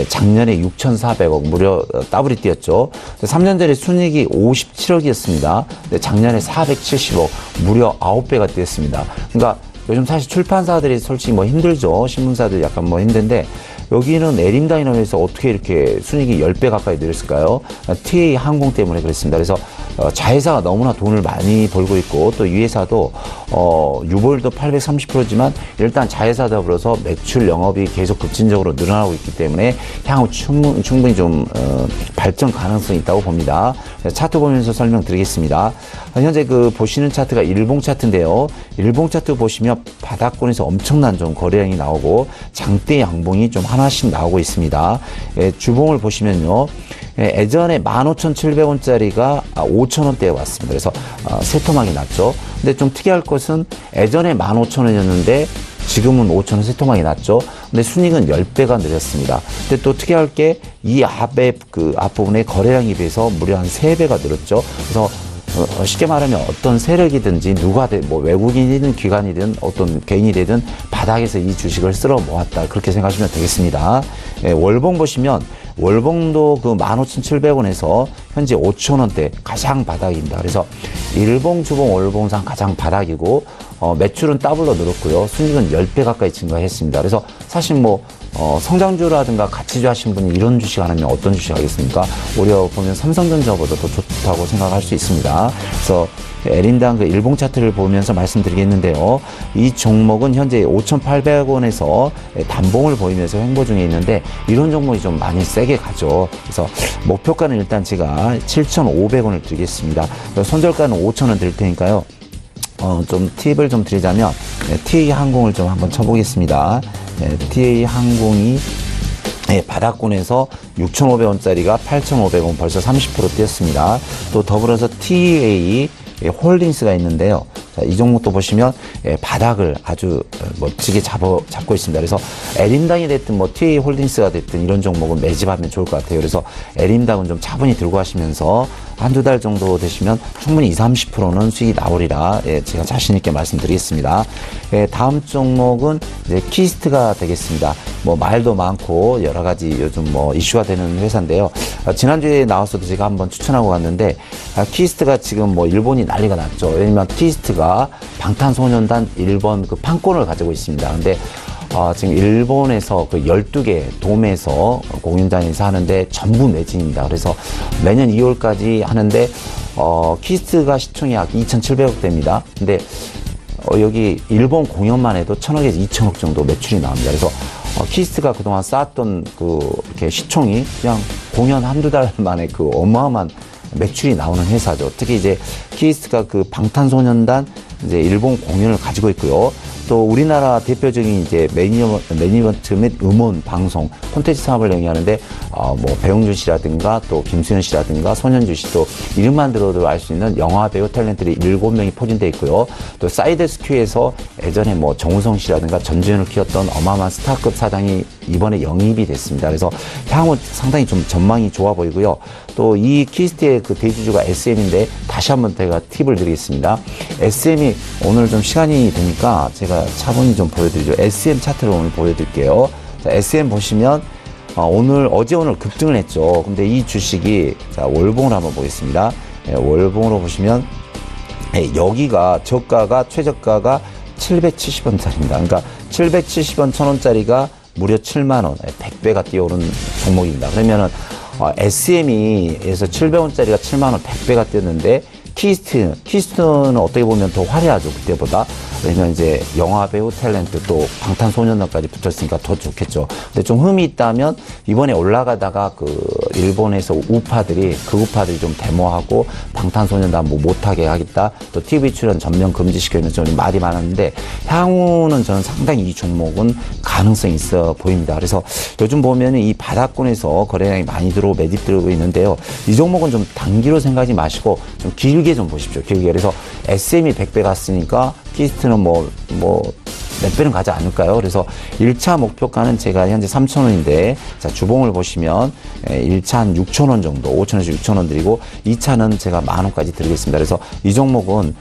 작년에 6,400억 무려 더블이 뛰었죠. 3년 전에 순이익이 57억이었습니다. 작년에 470억 무려 9배가 뛰었습니다. 그러니까 요즘 사실 출판사들이 솔직히 뭐 힘들죠. 신문사들 약간 뭐 힘든데 여기는 에림다이너에서 어떻게 이렇게 순이익이 10배 가까이 늘었을까요? TA 항공 때문에 그랬습니다. 그래서 자회사가 너무나 돈을 많이 벌고 있고 또 이 회사도 유보율도 830%지만 일단 자회사 더불어서 매출 영업이 계속 급진적으로 늘어나고 있기 때문에 향후 충분히 좀 발전 가능성이 있다고 봅니다. 차트 보면서 설명드리겠습니다. 현재 그 보시는 차트가 일봉 차트인데요. 일봉 차트 보시면 바닥권에서 엄청난 좀 거래량이 나오고 장대 양봉이 좀 하나씩 나오고 있습니다. 주봉을 보시면요. 예전에 15,700원짜리가 5,000원대에 왔습니다. 그래서 새토막이 났죠. 근데 좀 특이할 것은 예전에 15,000원이었는데 지금은 5,000원 새토막이 났죠. 근데 순이익은 10배가 늘었습니다. 근데 또 특이할 게 이 앞부분에 거래량에 비해서 무려 한 3배가 늘었죠. 그래서 쉽게 말하면 어떤 세력이든지 뭐 외국인이든 기관이든 어떤 개인이 되든 바닥에서 이 주식을 쓸어 모았다. 그렇게 생각하시면 되겠습니다. 월봉 보시면 월봉도 그 15,700원에서 현재 5,000원대 가장 바닥입니다. 그래서 일봉, 주봉, 월봉상 가장 바닥이고 매출은 더블로 늘었고요. 순이익은 10배 가까이 증가했습니다. 그래서 사실 뭐 성장주라든가 가치주 하신 분이 이런 주식 안 하면 어떤 주식 하겠습니까? 오히려 보면 삼성전자보다 더 좋다고 생각할 수 있습니다. 그래서 에림당 그 일봉 차트를 보면서 말씀드리겠는데요. 이 종목은 현재 5,800원에서 단봉을 보이면서 횡보 중에 있는데 이런 종목이 좀 많이 세게 가죠. 그래서 목표가는 일단 제가 7,500원을 드리겠습니다. 손절가는 5,000원 드릴 테니까요. 좀 팁을 좀 드리자면 TA 항공을 좀 한번 쳐보겠습니다. TA 항공이 바닥권에서 6,500원짜리가 8,500원 벌써 30% 뛰었습니다. 또 더불어서 TA 홀딩스가 있는데요. 자, 이 종목도 보시면 바닥을 아주 멋지게 잡고 있습니다. 그래서 에림당이 됐든 뭐 TA 홀딩스가 됐든 이런 종목은 매집하면 좋을 것 같아요. 그래서 에림당은 좀 차분히 들고 가시면서 한두 달 정도 되시면 충분히 20-30%는 수익이 나오리라 제가 자신 있게 말씀드리겠습니다. 다음 종목은 이제 키스트가 되겠습니다. 뭐 말도 많고 여러 가지 요즘 뭐 이슈가 되는 회사인데요. 지난주에 나왔어도 제가 한번 추천하고 갔는데 키스트가 지금 뭐 일본이 난리가 났죠. 왜냐면 키스트가 방탄소년단 일본 그 판권을 가지고 있습니다. 근데 지금 일본에서 그 12개 돔에서 공연장에서 하는데 전부 매진입니다. 그래서 매년 2월까지 하는데 키스트가 시총이 약 2,700억 대입니다. 근데 여기 일본 공연만 해도 1,000억에서 2,000억 정도 매출이 나옵니다. 그래서 키스트가 그동안 쌓았던 이렇게 시총이 그냥 공연 한두 달 만에 그 어마어마한 매출이 나오는 회사죠. 특히 이제 키스트가 그 방탄소년단 이제 일본 공연을 가지고 있고요. 또 우리나라 대표적인 이제 매니지먼트 및 음원 방송 콘텐츠 사업을 영위하는데 뭐 배용준 씨라든가 또 김수현 씨라든가 손현주 씨 또 이름만 들어도 알 수 있는 영화 배우 탤런트들이 7명이 포진되어 있고요. 또 사이드스큐에서 예전에 뭐 정우성 씨라든가 전지현을 키웠던 어마어마한 스타급 사장이 이번에 영입이 됐습니다. 그래서 향후 상당히 좀 전망이 좋아 보이고요. 또 이 키스트의 그 대주주가 SM인데 다시 한번 제가 팁을 드리겠습니다. SM이 오늘 좀 시간이 되니까 제가 차분히 좀 보여드리죠. SM 차트를 오늘 보여드릴게요. 자, SM 보시면 어제 오늘 급등을 했죠. 근데 이 주식이 자 월봉을 한번 보겠습니다. 월봉으로 보시면 여기가 저가가 최저가가 770원짜리입니다. 그러니까 770원 1,000원짜리가 무려 7만원, 100배가 뛰어오른 종목입니다. 그러면은 SME에서 700원짜리가 7만원, 100배가 뛰었는데 키스트는 어떻게 보면 더 화려하죠, 그때보다. 그러면 이제 영화 배우 탤런트 또 방탄소년단까지 붙었으니까 더 좋겠죠. 근데 좀 흠이 있다면 이번에 올라가다가 그 일본에서 우파들이 극우파들이 좀 데모하고 방탄소년단 뭐 못하게 하겠다, 또 TV 출연 전면 금지시키면서 좀 말이 많았는데 향후는 저는 상당히 이 종목은 가능성이 있어 보입니다. 그래서 요즘 보면은 이 바닥권에서 거래량이 많이 들어오고 매집 들어오고 있는데요. 이 종목은 좀 단기로 생각하지 마시고 좀 길게 좀 보십시오. 길게. 그래서 SM이 100배 갔으니까 키스트는 몇 배는 가지 않을까요? 그래서 1차 목표가는 제가 현재 3,000원인데, 자, 주봉을 보시면 1차 한 6,000원 정도, 5,000원에서 6,000원 드리고, 2차는 제가 10,000원까지 드리겠습니다. 그래서 이 종목은,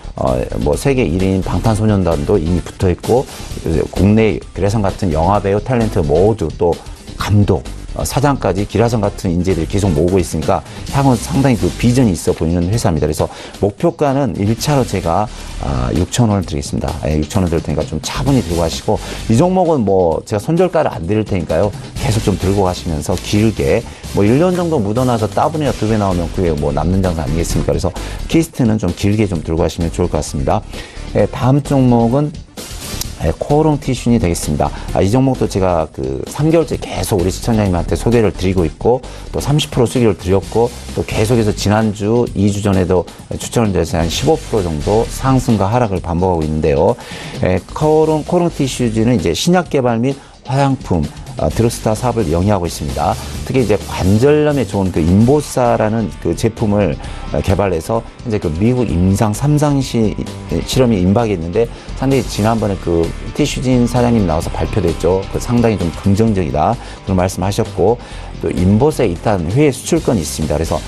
세계 1인 방탄소년단도 이미 붙어 있고, 국내 그래상 같은 영화배우 탤런트 모두 또 감독, 사장까지 기라성 같은 인재들이 계속 모으고 있으니까 향후 상당히 그 비전이 있어 보이는 회사입니다. 그래서 목표가는 1차로 제가 6,000원을 드리겠습니다. 6,000원 드릴 테니까 좀 차분히 들고 가시고, 이 종목은 제가 손절가를 안 드릴 테니까요. 계속 좀 들고 가시면서 길게 1년 정도 묻어나서 따분이나 2배 나오면 그게 남는 장사 아니겠습니까? 그래서 키스트는 좀 길게 좀 들고 가시면 좋을 것 같습니다. 다음 종목은 코오롱 티슌이 되겠습니다. 이 종목도 제가 3개월째 계속 우리 시청자님한테 소개를 드리고 있고, 또 30% 수익을 드렸고, 또 계속해서 지난주, 2주 전에도 추천을 드려서 한 15% 정도 상승과 하락을 반복하고 있는데요. 코오롱 티슈즈는 이제 신약 개발 및 화장품, 드럭스타 사업을 영위하고 있습니다. 특히 이제 관절염에 좋은 인보사라는 제품을 개발해서 이제 미국 임상 3상시 실험이 임박이 있는데, 상당히 지난번에 티슈진 사장님 나와서 발표됐죠. 상당히 좀 긍정적이다, 그런 말씀하셨고, 또 인보사에 일단 해외 수출권이 있습니다. 그래서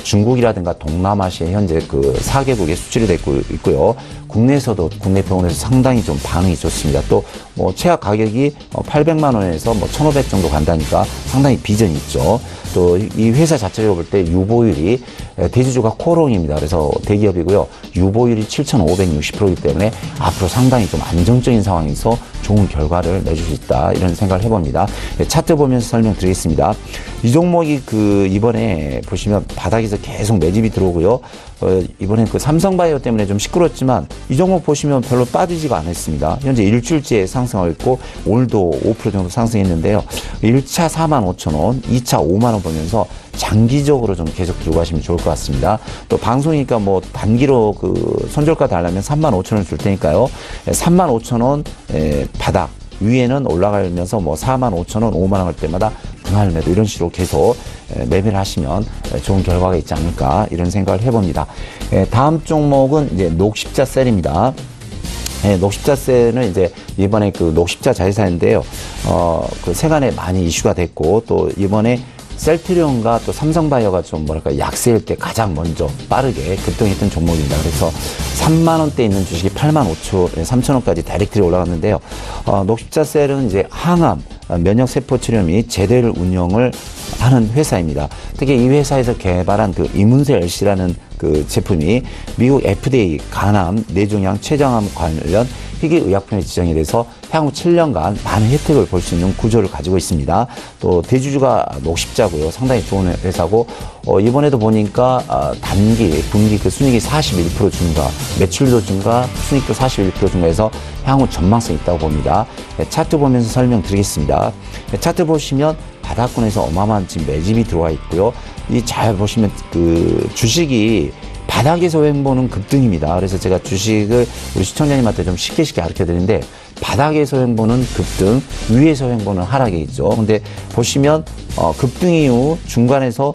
중국이라든가 동남아시아 현재 4개국에 수출이 되고 있고요. 국내에서도 국내 병원에서 상당히 좀 반응이 좋습니다. 또 최하 가격이 800만 원에서 1,500 정도 간다니까 상당히 비전이 있죠. 또 이 회사 자체로 볼 때 유보율이, 대주주가 코오롱입니다. 그래서 대기업이고요. 유보율이 7,560%이기 때문에 앞으로 상당히 좀 안정적인 상황에서 좋은 결과를 내줄 수 있다, 이런 생각을 해봅니다. 차트 보면서 설명드리겠습니다. 이 종목이 이번에 보시면 바닥에서 계속 매집이 들어오고요. 이번엔 삼성바이오 때문에 좀 시끄럽지만 이 종목 보시면 별로 빠지지가 않았습니다. 현재 일주일째 상승하고 있고, 오늘도 5% 정도 상승했는데요. 1차 45,000원, 2차 5만원 보면서 장기적으로 좀 계속 들고 가시면 좋을 것 같습니다. 또 방송이니까 단기로 손절가 달라면 35,000원 줄 테니까요. 35,000원 바닥 위에는 올라가면서 45,000원, 5만원 갈 때마다 분할 매도, 이런 식으로 계속 매매를 하시면 좋은 결과가 있지 않을까, 이런 생각을 해봅니다. 다음 종목은 이제 녹십자 셀입니다. 녹십자 셀은 이제 이번에 녹십자 자회사인데요. 세간에 많이 이슈가 됐고, 또 이번에 셀트리온과 또 삼성바이오가 좀 약세일 때 가장 먼저 빠르게 급등했던 종목입니다. 그래서 3만 원대 있는 주식이 8만 3천원까지 다이렉트리 올라갔는데요. 녹십자셀은 이제 항암, 면역세포 치료 및 제대를 운영을 하는 회사입니다. 특히 이 회사에서 개발한 이문세 LC라는 제품이 미국 FDA 간암, 뇌종양, 췌장암 관련 희귀의약품에 지정이 돼서 향후 7년간 많은 혜택을 볼 수 있는 구조를 가지고 있습니다. 또 대주주가 녹십자고요. 상당히 좋은 회사고, 이번에도 보니까 단기, 분기 순이익이 41% 증가, 매출도 증가, 순이익도 41% 증가해서 향후 전망성이 있다고 봅니다. 차트 보면서 설명드리겠습니다. 차트 보시면 바닥권에서 어마어마한 지금 매집이 들어와 있고요. 잘 보시면 주식이 바닥에서 횡보는 급등입니다. 그래서 제가 주식을 우리 시청자님한테 좀 쉽게 가르쳐 드리는데, 바닥에서 횡보는 급등, 위에서 횡보는 하락이죠. 근데 보시면 급등 이후 중간에서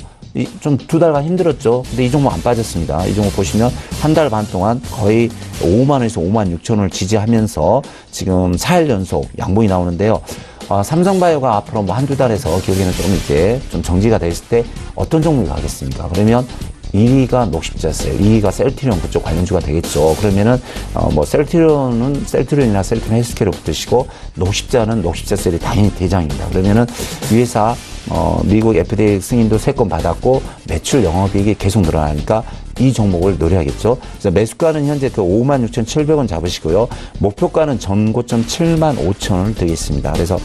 좀 2달간 힘들었죠. 근데 이 종목 안 빠졌습니다. 이 종목 보시면 한 달 반 동안 거의 5만원에서 56,000원을 지지하면서 지금 4일 연속 양봉이 나오는데요. 삼성바이오가 앞으로 한두 달에서 기억에는 좀 정지가 됐을 때 어떤 종목이 가겠습니까? 그러면 1위가 녹십자셀, 2위가 셀트리온, 그쪽 관련주가 되겠죠. 그러면은 셀트리온은 셀트리온이나 셀트리온 헬스케어로 붙으시고, 녹십자는 녹십자셀이 당연히 대장입니다. 그러면은 이 회사 미국 FDA 승인도 3건 받았고, 매출 영업이익이 계속 늘어나니까 이 종목을 노려야겠죠. 그래서 매수가는 현재 56,700원 잡으시고요. 목표가는 전고점 75,000원을 드리겠습니다. 그래서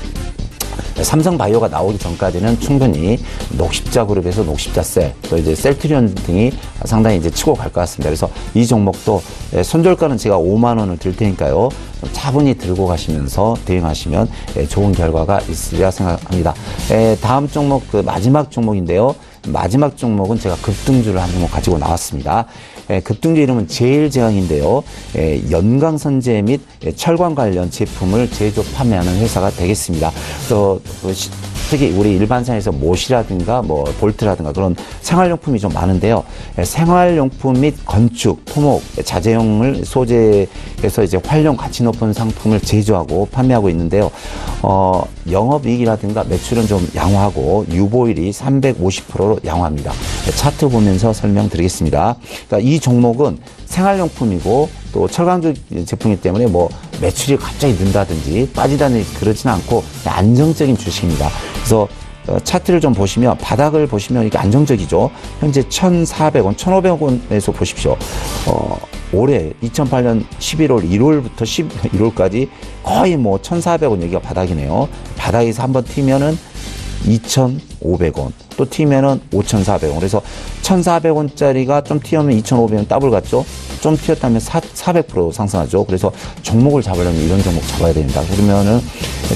삼성바이오가 나오기 전까지는 충분히 녹십자 그룹에서 녹십자셀, 또 이제 셀트리온 등이 상당히 이제 치고 갈 것 같습니다. 그래서 이 종목도 손절가는 제가 5만 원을 드릴 테니까요. 차분히 들고 가시면서 대응하시면 좋은 결과가 있으리라 생각합니다. 다음 종목, 그 마지막 종목인데요. 마지막 종목은 제가 급등주를 한 종목 가지고 나왔습니다. 급등주 이름은 제일제왕인데요. 연강선제 및 철강 관련 제품을 제조 판매하는 회사가 되겠습니다. 그래서 특히 우리 일반상에서 못이라든가 뭐 볼트라든가 그런 생활용품이 좀 많은데요. 생활용품 및 건축, 토목, 자재용을 소재해서 이제 활용 가치 높은 상품을 제조하고 판매하고 있는데요. 영업이익이라든가 매출은 좀 양호하고 유보율이 350%로 양호합니다. 차트 보면서 설명드리겠습니다. 그러니까 이 종목은 생활용품이고 또 철강주 제품이기 때문에 뭐 매출이 갑자기 는다든지 빠지다든지 그러지는 않고 안정적인 주식입니다. 그래서 차트를 좀 보시면 바닥을 보시면 이게 안정적이죠. 현재 1,400원, 1,500원에서 보십시오. 올해 2008년 11월 1월부터 11월까지 거의 뭐 1,400원 여기가 바닥이네요. 바닥에서 한번 튀면은 2,500원, 또 튀면은 5,400원. 그래서 1,400원짜리가 좀 튀면 2,500원 더블 같죠? 좀 튀었다면 400% 상승하죠. 그래서 종목을 잡으려면 이런 종목 잡아야 됩니다. 그러면은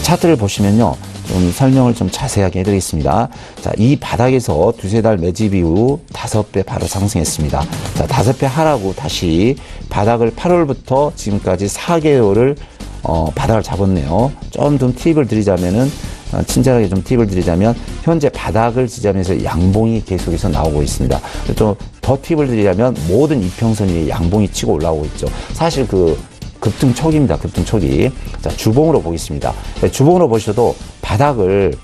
차트를 보시면요. 좀 설명을 좀 자세하게 해드리겠습니다. 자, 이 바닥에서 두세 달 매집 이후 5배 바로 상승했습니다. 자, 5배 하라고 다시 바닥을 8월부터 지금까지 4개월을 바닥을 잡았네요. 좀 팁을 드리자면은 친절하게 좀 팁을 드리자면 현재 바닥을 지점에서 양봉이 계속해서 나오고 있습니다. 또 더 팁을 드리자면 모든 이평선 위에 양봉이 치고 올라오고 있죠. 사실 그 급등 초기입니다. 급등 초기. 자, 주봉으로 보겠습니다. 네, 주봉으로 보셔도 바닥을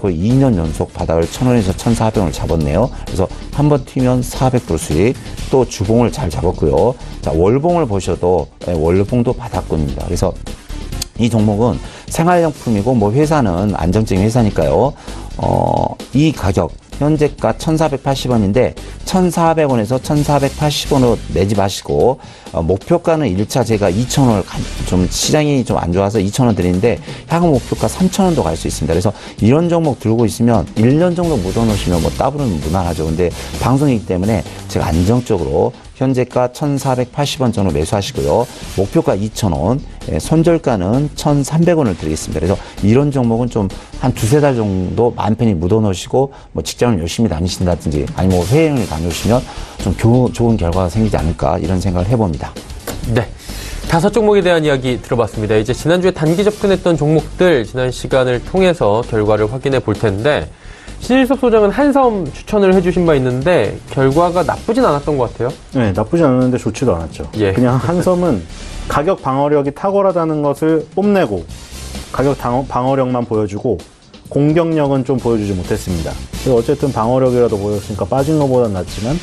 거의 2년 연속 바닥을 1,000원에서 1,400원을 잡았네요. 그래서 한번 튀면 400% 수익. 또 주봉을 잘 잡았고요. 자, 월봉을 보셔도 월봉도 바닥권입니다. 그래서 이 종목은 생활용품이고 뭐 회사는 안정적인 회사니까요. 이 가격 현재가 1,480원인데 1,400원에서 1,480원으로 내지 마시고 목표가는 1차 제가 2,000원을 좀 시장이 좀 안 좋아서 2,000원 드리는데 향후 목표가 3,000원도 갈 수 있습니다. 그래서 이런 종목 들고 있으면 1년 정도 묻어 놓으시면 뭐 더블은 무난하죠. 근데 방송이기 때문에 제가 안정적으로 현재가 1,480원 정도 매수하시고요. 목표가 2,000원, 손절가는 1,300원을 드리겠습니다. 그래서 이런 종목은 좀 한 두세 달 정도 마음 편히 묻어 놓으시고 뭐 직장을 열심히 다니신다든지 아니면 뭐 회행을 다녀오시면 좀 좋은 결과가 생기지 않을까 이런 생각을 해봅니다. 네. 5종목에 대한 이야기 들어봤습니다. 이제 지난주에 단기 접근했던 종목들 지난 시간을 통해서 결과를 확인해 볼 텐데 신일섭 소장은 한섬 추천을 해주신 바 있는데 결과가 나쁘진 않았던 것 같아요. 네, 나쁘지 않았는데 좋지도 않았죠. 예. 그냥 한섬은 가격 방어력이 탁월하다는 것을 뽐내고 가격 방어력만 보여주고 공격력은 좀 보여주지 못했습니다. 그래서 어쨌든 방어력이라도 보였으니까 빠진 것보단 낫지만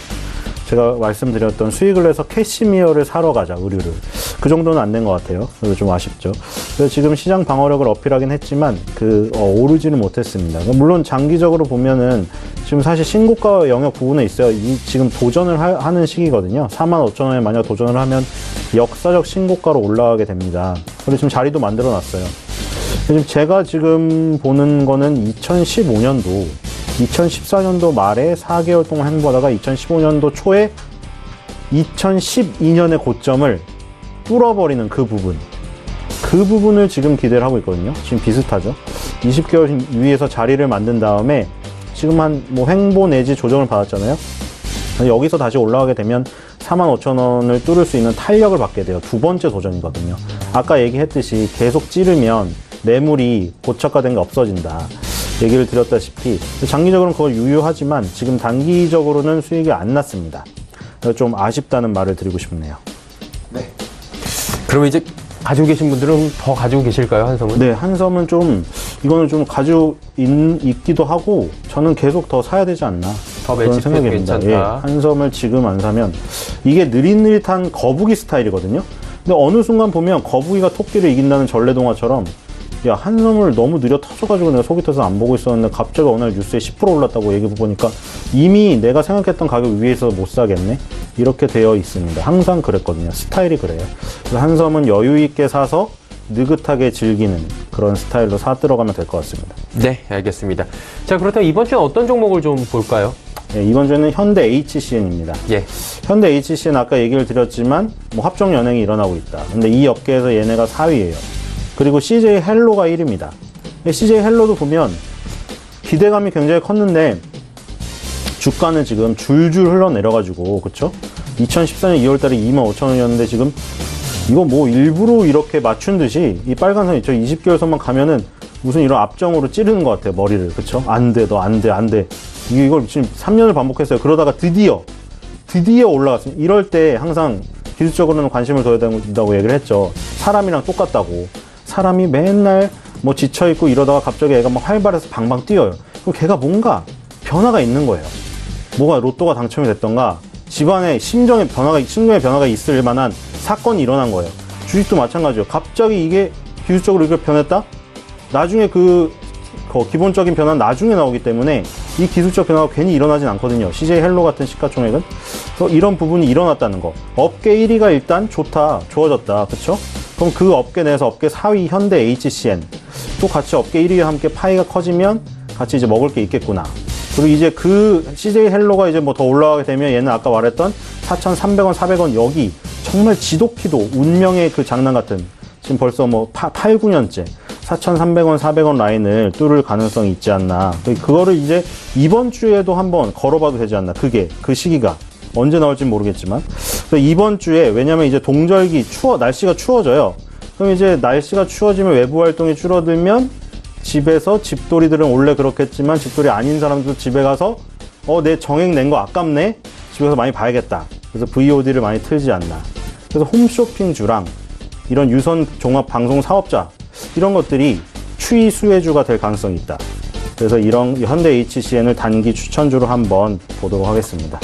제가 말씀드렸던 수익을 내서 캐시미어를 사러 가자, 의류를. 그 정도는 안 된 것 같아요. 그래서 좀 아쉽죠. 그래서 지금 시장 방어력을 어필하긴 했지만, 오르지는 못했습니다. 물론 장기적으로 보면은 지금 사실 신고가 영역 부분에 있어요. 지금 도전을 하는 시기거든요. 45,000원에 만약 도전을 하면 역사적 신고가로 올라가게 됩니다. 그리고 지금 자리도 만들어 놨어요. 제가 지금 보는 거는 2015년도, 2014년도 말에 4개월 동안 행보하다가 2015년도 초에 2012년의 고점을 뚫어버리는 그 부분을 지금 기대를 하고 있거든요. 지금 비슷하죠. 20개월 위에서 자리를 만든 다음에 지금 한 뭐 횡보 내지 조정을 받았잖아요. 여기서 다시 올라가게 되면 45,000원을 뚫을 수 있는 탄력을 받게 돼요. 두 번째 도전이거든요. 아까 얘기했듯이 계속 찌르면 매물이 고착화된 게 없어진다. 얘기를 드렸다시피 장기적으로는 그걸 유효하지만 지금 단기적으로는 수익이 안 났습니다. 좀 아쉽다는 말을 드리고 싶네요. 네. 그럼 이제 가지고 계신 분들은 더 가지고 계실까요, 한섬은? 네, 한섬은 이거는 좀 가지고 있기도 하고 저는 계속 더 사야 되지 않나. 더 그런 생각이 듭니다. 예, 한섬을 지금 안 사면 이게 느릿느릿한 거북이 스타일이거든요. 근데 어느 순간 보면 거북이가 토끼를 이긴다는 전래동화처럼 야, 한섬을 너무 느려 터져가지고 내가 속이 터서 안 보고 있었는데 갑자기 어느 날 뉴스에 10% 올랐다고 얘기해 보니까 이미 내가 생각했던 가격 위에서 못 사겠네? 이렇게 되어 있습니다. 항상 그랬거든요. 스타일이 그래요. 그래서 한섬은 여유 있게 사서 느긋하게 즐기는 그런 스타일로 사 들어가면 될 것 같습니다. 네, 알겠습니다. 자, 그렇다면 이번 주는 어떤 종목을 좀 볼까요? 네, 이번 주에는 현대 HCN입니다. 예. 현대 HCN 아까 얘기를 드렸지만 뭐 합종 연행이 일어나고 있다. 근데 이 업계에서 얘네가 4위예요. 그리고 CJ 헬로가 1위입니다. CJ 헬로도 보면 기대감이 굉장히 컸는데 주가는 지금 줄줄 흘러내려가지고, 그쵸? 2014년 2월달에 25,000원이었는데 지금 이거 뭐 일부러 이렇게 맞춘 듯이 이 빨간 선 있죠? 20개월 선만 가면은 무슨 이런 압정으로 찌르는 것 같아요, 머리를. 그쵸? 안 돼, 너 안 돼, 안 돼. 이걸 지금 3년을 반복했어요. 그러다가 드디어 올라갔습니다. 이럴 때 항상 기술적으로는 관심을 둬야 된다고 얘기를 했죠. 사람이랑 똑같다고. 사람이 맨날 뭐 지쳐있고 이러다가 갑자기 애가 막 활발해서 방방 뛰어요. 그럼 걔가 뭔가 변화가 있는 거예요. 뭐가 로또가 당첨이 됐던가, 집안에 심정의 변화가 있을 만한 사건이 일어난 거예요. 주식도 마찬가지예요. 갑자기 이게 기술적으로 이렇게 변했다? 나중에 그 기본적인 변화는 나중에 나오기 때문에 이 기술적 변화가 괜히 일어나진 않거든요. CJ 헬로 같은 시가총액은. 그래서 이런 부분이 일어났다는 거. 업계 1위가 일단 좋아졌다. 그쵸? 그럼 그 업계 내에서 업계 4위 현대 HCN. 또 같이 업계 1위와 함께 파이가 커지면 같이 이제 먹을 게 있겠구나. 그리고 이제 그 CJ 헬로가 이제 뭐 더 올라가게 되면 얘는 아까 말했던 4,300원, 400원 여기 정말 지독히도 운명의 그 장난 같은, 지금 벌써 뭐 8, 9년째 4,300원, 400원 라인을 뚫을 가능성이 있지 않나. 그거를 이제 이번 주에도 한번 걸어봐도 되지 않나. 그 시기가 언제 나올지 모르겠지만. 그래서 이번 주에, 왜냐면 이제 동절기 날씨가 추워져요. 그럼 이제 날씨가 추워지면 외부 활동이 줄어들면 집에서 집돌이들은 원래 그렇겠지만 집돌이 아닌 사람도 집에 가서 내 정액 낸 거 아깝네? 집에서 많이 봐야겠다. 그래서 VOD를 많이 틀지 않나. 그래서 홈쇼핑주랑 이런 유선 종합 방송 사업자, 이런 것들이 추이 수혜주가 될 가능성이 있다. 그래서 이런 현대 HCN을 단기 추천주로 한번 보도록 하겠습니다.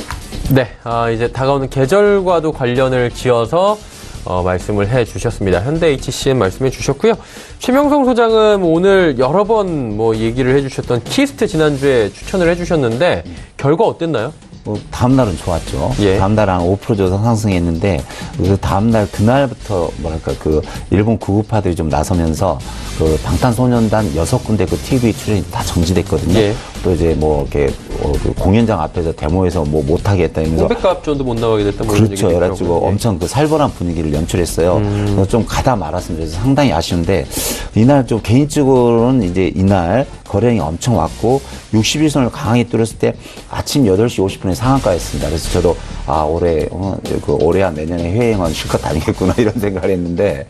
네, 이제 다가오는 계절과도 관련을 지어서 말씀을 해 주셨습니다. 현대 HCN 말씀해 주셨고요. 최명성 소장은 오늘 여러 번 뭐 얘기를 해 주셨던 키스트 지난주에 추천을 해 주셨는데 결과 어땠나요? 다음날은 좋았죠. 예. 다음날 한 5% 정도 상승했는데, 그 다음날, 그날부터, 일본 구급파들이 좀 나서면서, 그 방탄소년단 6군데 그 TV 출연이 다 정지됐거든요. 예. 또 이제 뭐, 이렇게, 그 공연장 앞에서 데모에서 뭐 못하게 했다 이러면서. 홈백값전도 못 나가게 됐다. 뭐 그렇죠. 그래가지고 엄청 그 살벌한 분위기를 연출했어요. 그래서 좀 가다 말았습니다. 그래서 상당히 아쉬운데, 이날 좀 개인적으로는 이제 이날 거래량이 엄청 왔고, 61선을 강하게 뚫었을 때 아침 8시 50분에 상한가였습니다. 그래서 저도 올해야 내년에 해외여행은 실컷 다니겠구나 이런 생각을 했는데,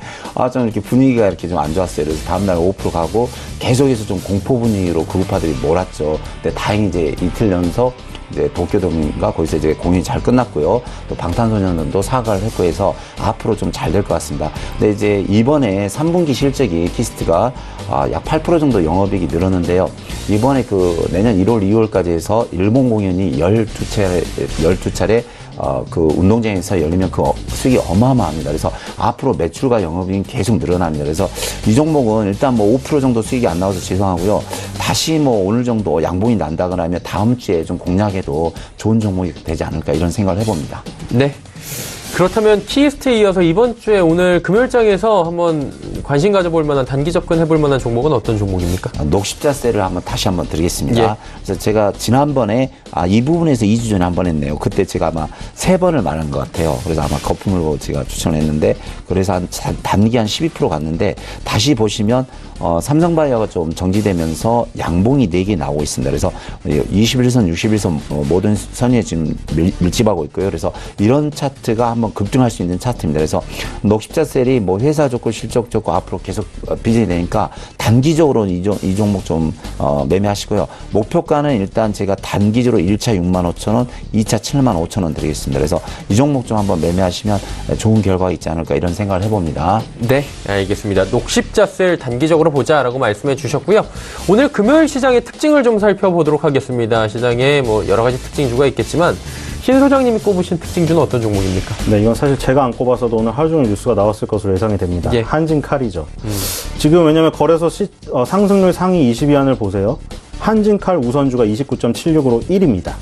좀 이렇게 분위기가 이렇게 좀 안 좋았어요. 그래서 다음날 5% 가고 계속해서 좀 공포 분위기로 그룹파들이 몰았죠. 근데 다행히 이제 이틀 연속 이제 도쿄돔인가 거기서 이제 공연이 잘 끝났고요. 또 방탄소년단도 사과를 했고 해서 앞으로 좀 잘 될 것 같습니다. 근데 이제 이번에 3분기 실적이 키스트가 약 8% 정도 영업이익이 늘었는데요. 이번에 그 내년 1월, 2월까지 해서 일본 공연이 12차례 그 운동장에서 열리면 그 수익이 어마어마합니다. 그래서 앞으로 매출과 영업이익이 계속 늘어납니다. 그래서 이 종목은 일단 뭐 5% 정도 수익이 안 나와서 죄송하고요. 다시 뭐 오늘 정도 양봉이 난다거나 하면 다음 주에 좀 공략해도 좋은 종목이 되지 않을까 이런 생각을 해봅니다. 네. 그렇다면 키스트에 이어서 이번 주에 오늘 금요일장에서 한번 관심 가져볼 만한, 단기 접근해볼 만한 종목은 어떤 종목입니까? 녹십자세를 다시 한번 드리겠습니다. 예. 그래서 제가 지난번에 이 부분에서 2주 전에 한번 했네요. 그때 제가 아마 3번을 말한 것 같아요. 그래서 아마 거품을 제가 추천했는데, 그래서 단기 한 12% 갔는데, 다시 보시면 삼성바이오가 좀 정지되면서 양봉이 4개 나오고 있습니다. 그래서 21선, 61선 모든 선에 지금 밀집하고 있고요. 그래서 이런 차트가 한번 급등할 수 있는 차트입니다. 그래서 녹십자셀이 뭐 회사 좋고 실적 좋고 앞으로 계속 비전이 되니까 단기적으로 이 종목 좀 매매하시고요. 목표가는 일단 제가 단기적으로 1차 65,000원, 2차 75,000원 드리겠습니다. 그래서 이 종목 좀 한번 매매하시면 좋은 결과가 있지 않을까 이런 생각을 해봅니다. 네, 알겠습니다. 녹십자셀 단기적으로 보자라고 말씀해 주셨고요. 오늘 금요일 시장의 특징을 좀 살펴보도록 하겠습니다. 시장에 뭐 여러 가지 특징주가 있겠지만 신 소장님이 꼽으신 특징주는 어떤 종목입니까? 네, 이건 사실 제가 안 꼽아서도 오늘 하루 종일 뉴스가 나왔을 것으로 예상이 됩니다. 예. 한진칼이죠. 지금 왜냐면 거래소 상승률 상위 20위안을 보세요. 한진칼 우선주가 29.76으로 1위입니다.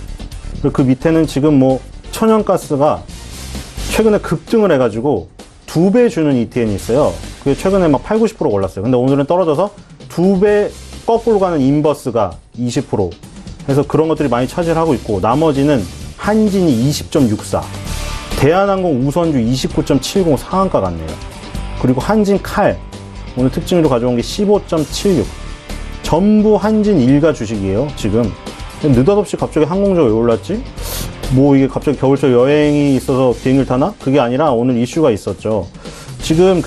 그리고 그 밑에는 지금 뭐 천연가스가 최근에 급등을 해가지고 2배 주는 ETN이 있어요. 그게 최근에 막 8, 90% 올랐어요. 근데 오늘은 떨어져서 2배 거꾸로 가는 인버스가 20%. 그래서 그런 것들이 많이 차지를 하고 있고, 나머지는 한진이 20.64, 대한항공 우선주 29.70 상한가 같네요. 그리고 한진 칼, 오늘 특징으로 가져온 게 15.76. 전부 한진 일가 주식이에요, 지금. 느닷없이 갑자기 항공주가 왜 올랐지? 뭐 이게 갑자기 겨울철 여행이 있어서 비행기를 타나? 그게 아니라 오늘 이슈가 있었죠. 지금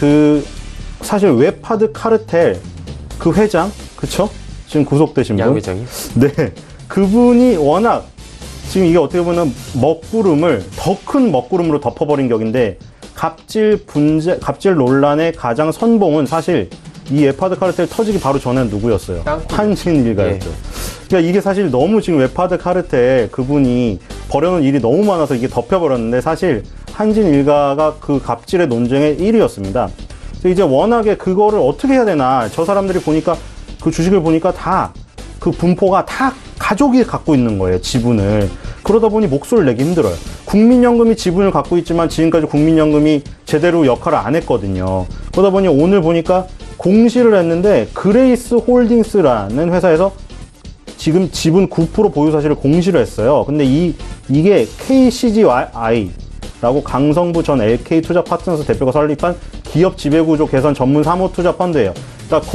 사실 웹하드 카르텔 그 회장, 그쵸? 지금 구속되신 분. 양 회장이? 네. 그분이 워낙 지금 이게 어떻게 보면 먹구름을, 더 큰 먹구름으로 덮어버린 격인데, 갑질 논란의 가장 선봉은 사실 이 웹하드 카르텔 터지기 바로 전에는 누구였어요? 한진 일가였죠. 예. 그러니까 이게 사실 너무 지금 웹하드 카르텔 그분이 벌여놓은 일이 너무 많아서 이게 덮여버렸는데, 사실 한진 일가가 그 갑질의 논쟁의 1위였습니다. 이제 워낙에 그거를 어떻게 해야 되나, 저 사람들이 보니까 그 주식을 보니까 다 그 분포가 다 가족이 갖고 있는 거예요, 지분을. 그러다 보니 목소리를 내기 힘들어요. 국민연금이 지분을 갖고 있지만 지금까지 국민연금이 제대로 역할을 안 했거든요. 그러다 보니 오늘 보니까 공시를 했는데, 그레이스 홀딩스라는 회사에서 지금 지분 9% 보유 사실을 공시를 했어요. 근데 이게 KCGI라고 강성부 전 LK 투자 파트너스 대표가 설립한 기업 지배구조 개선 전문 사모 투자 펀드예요. 그러니까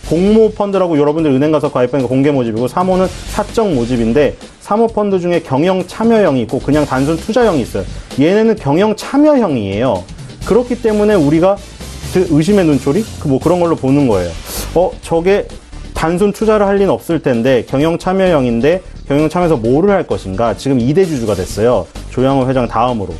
공모 펀드라고 여러분들 은행 가서 가입하는 거 공개 모집이고, 사모는 사적 모집인데, 사모 펀드 중에 경영 참여형이 있고 그냥 단순 투자형이 있어요. 얘네는 경영 참여형이에요. 그렇기 때문에 우리가 의심의 눈초리? 뭐 그런 걸로 보는 거예요. 저게 단순 투자를 할 리는 없을 텐데 경영 참여형인데, 경영 참여에서 뭐를 할 것인가? 지금 2대 주주가 됐어요. 조양호 회장 다음으로.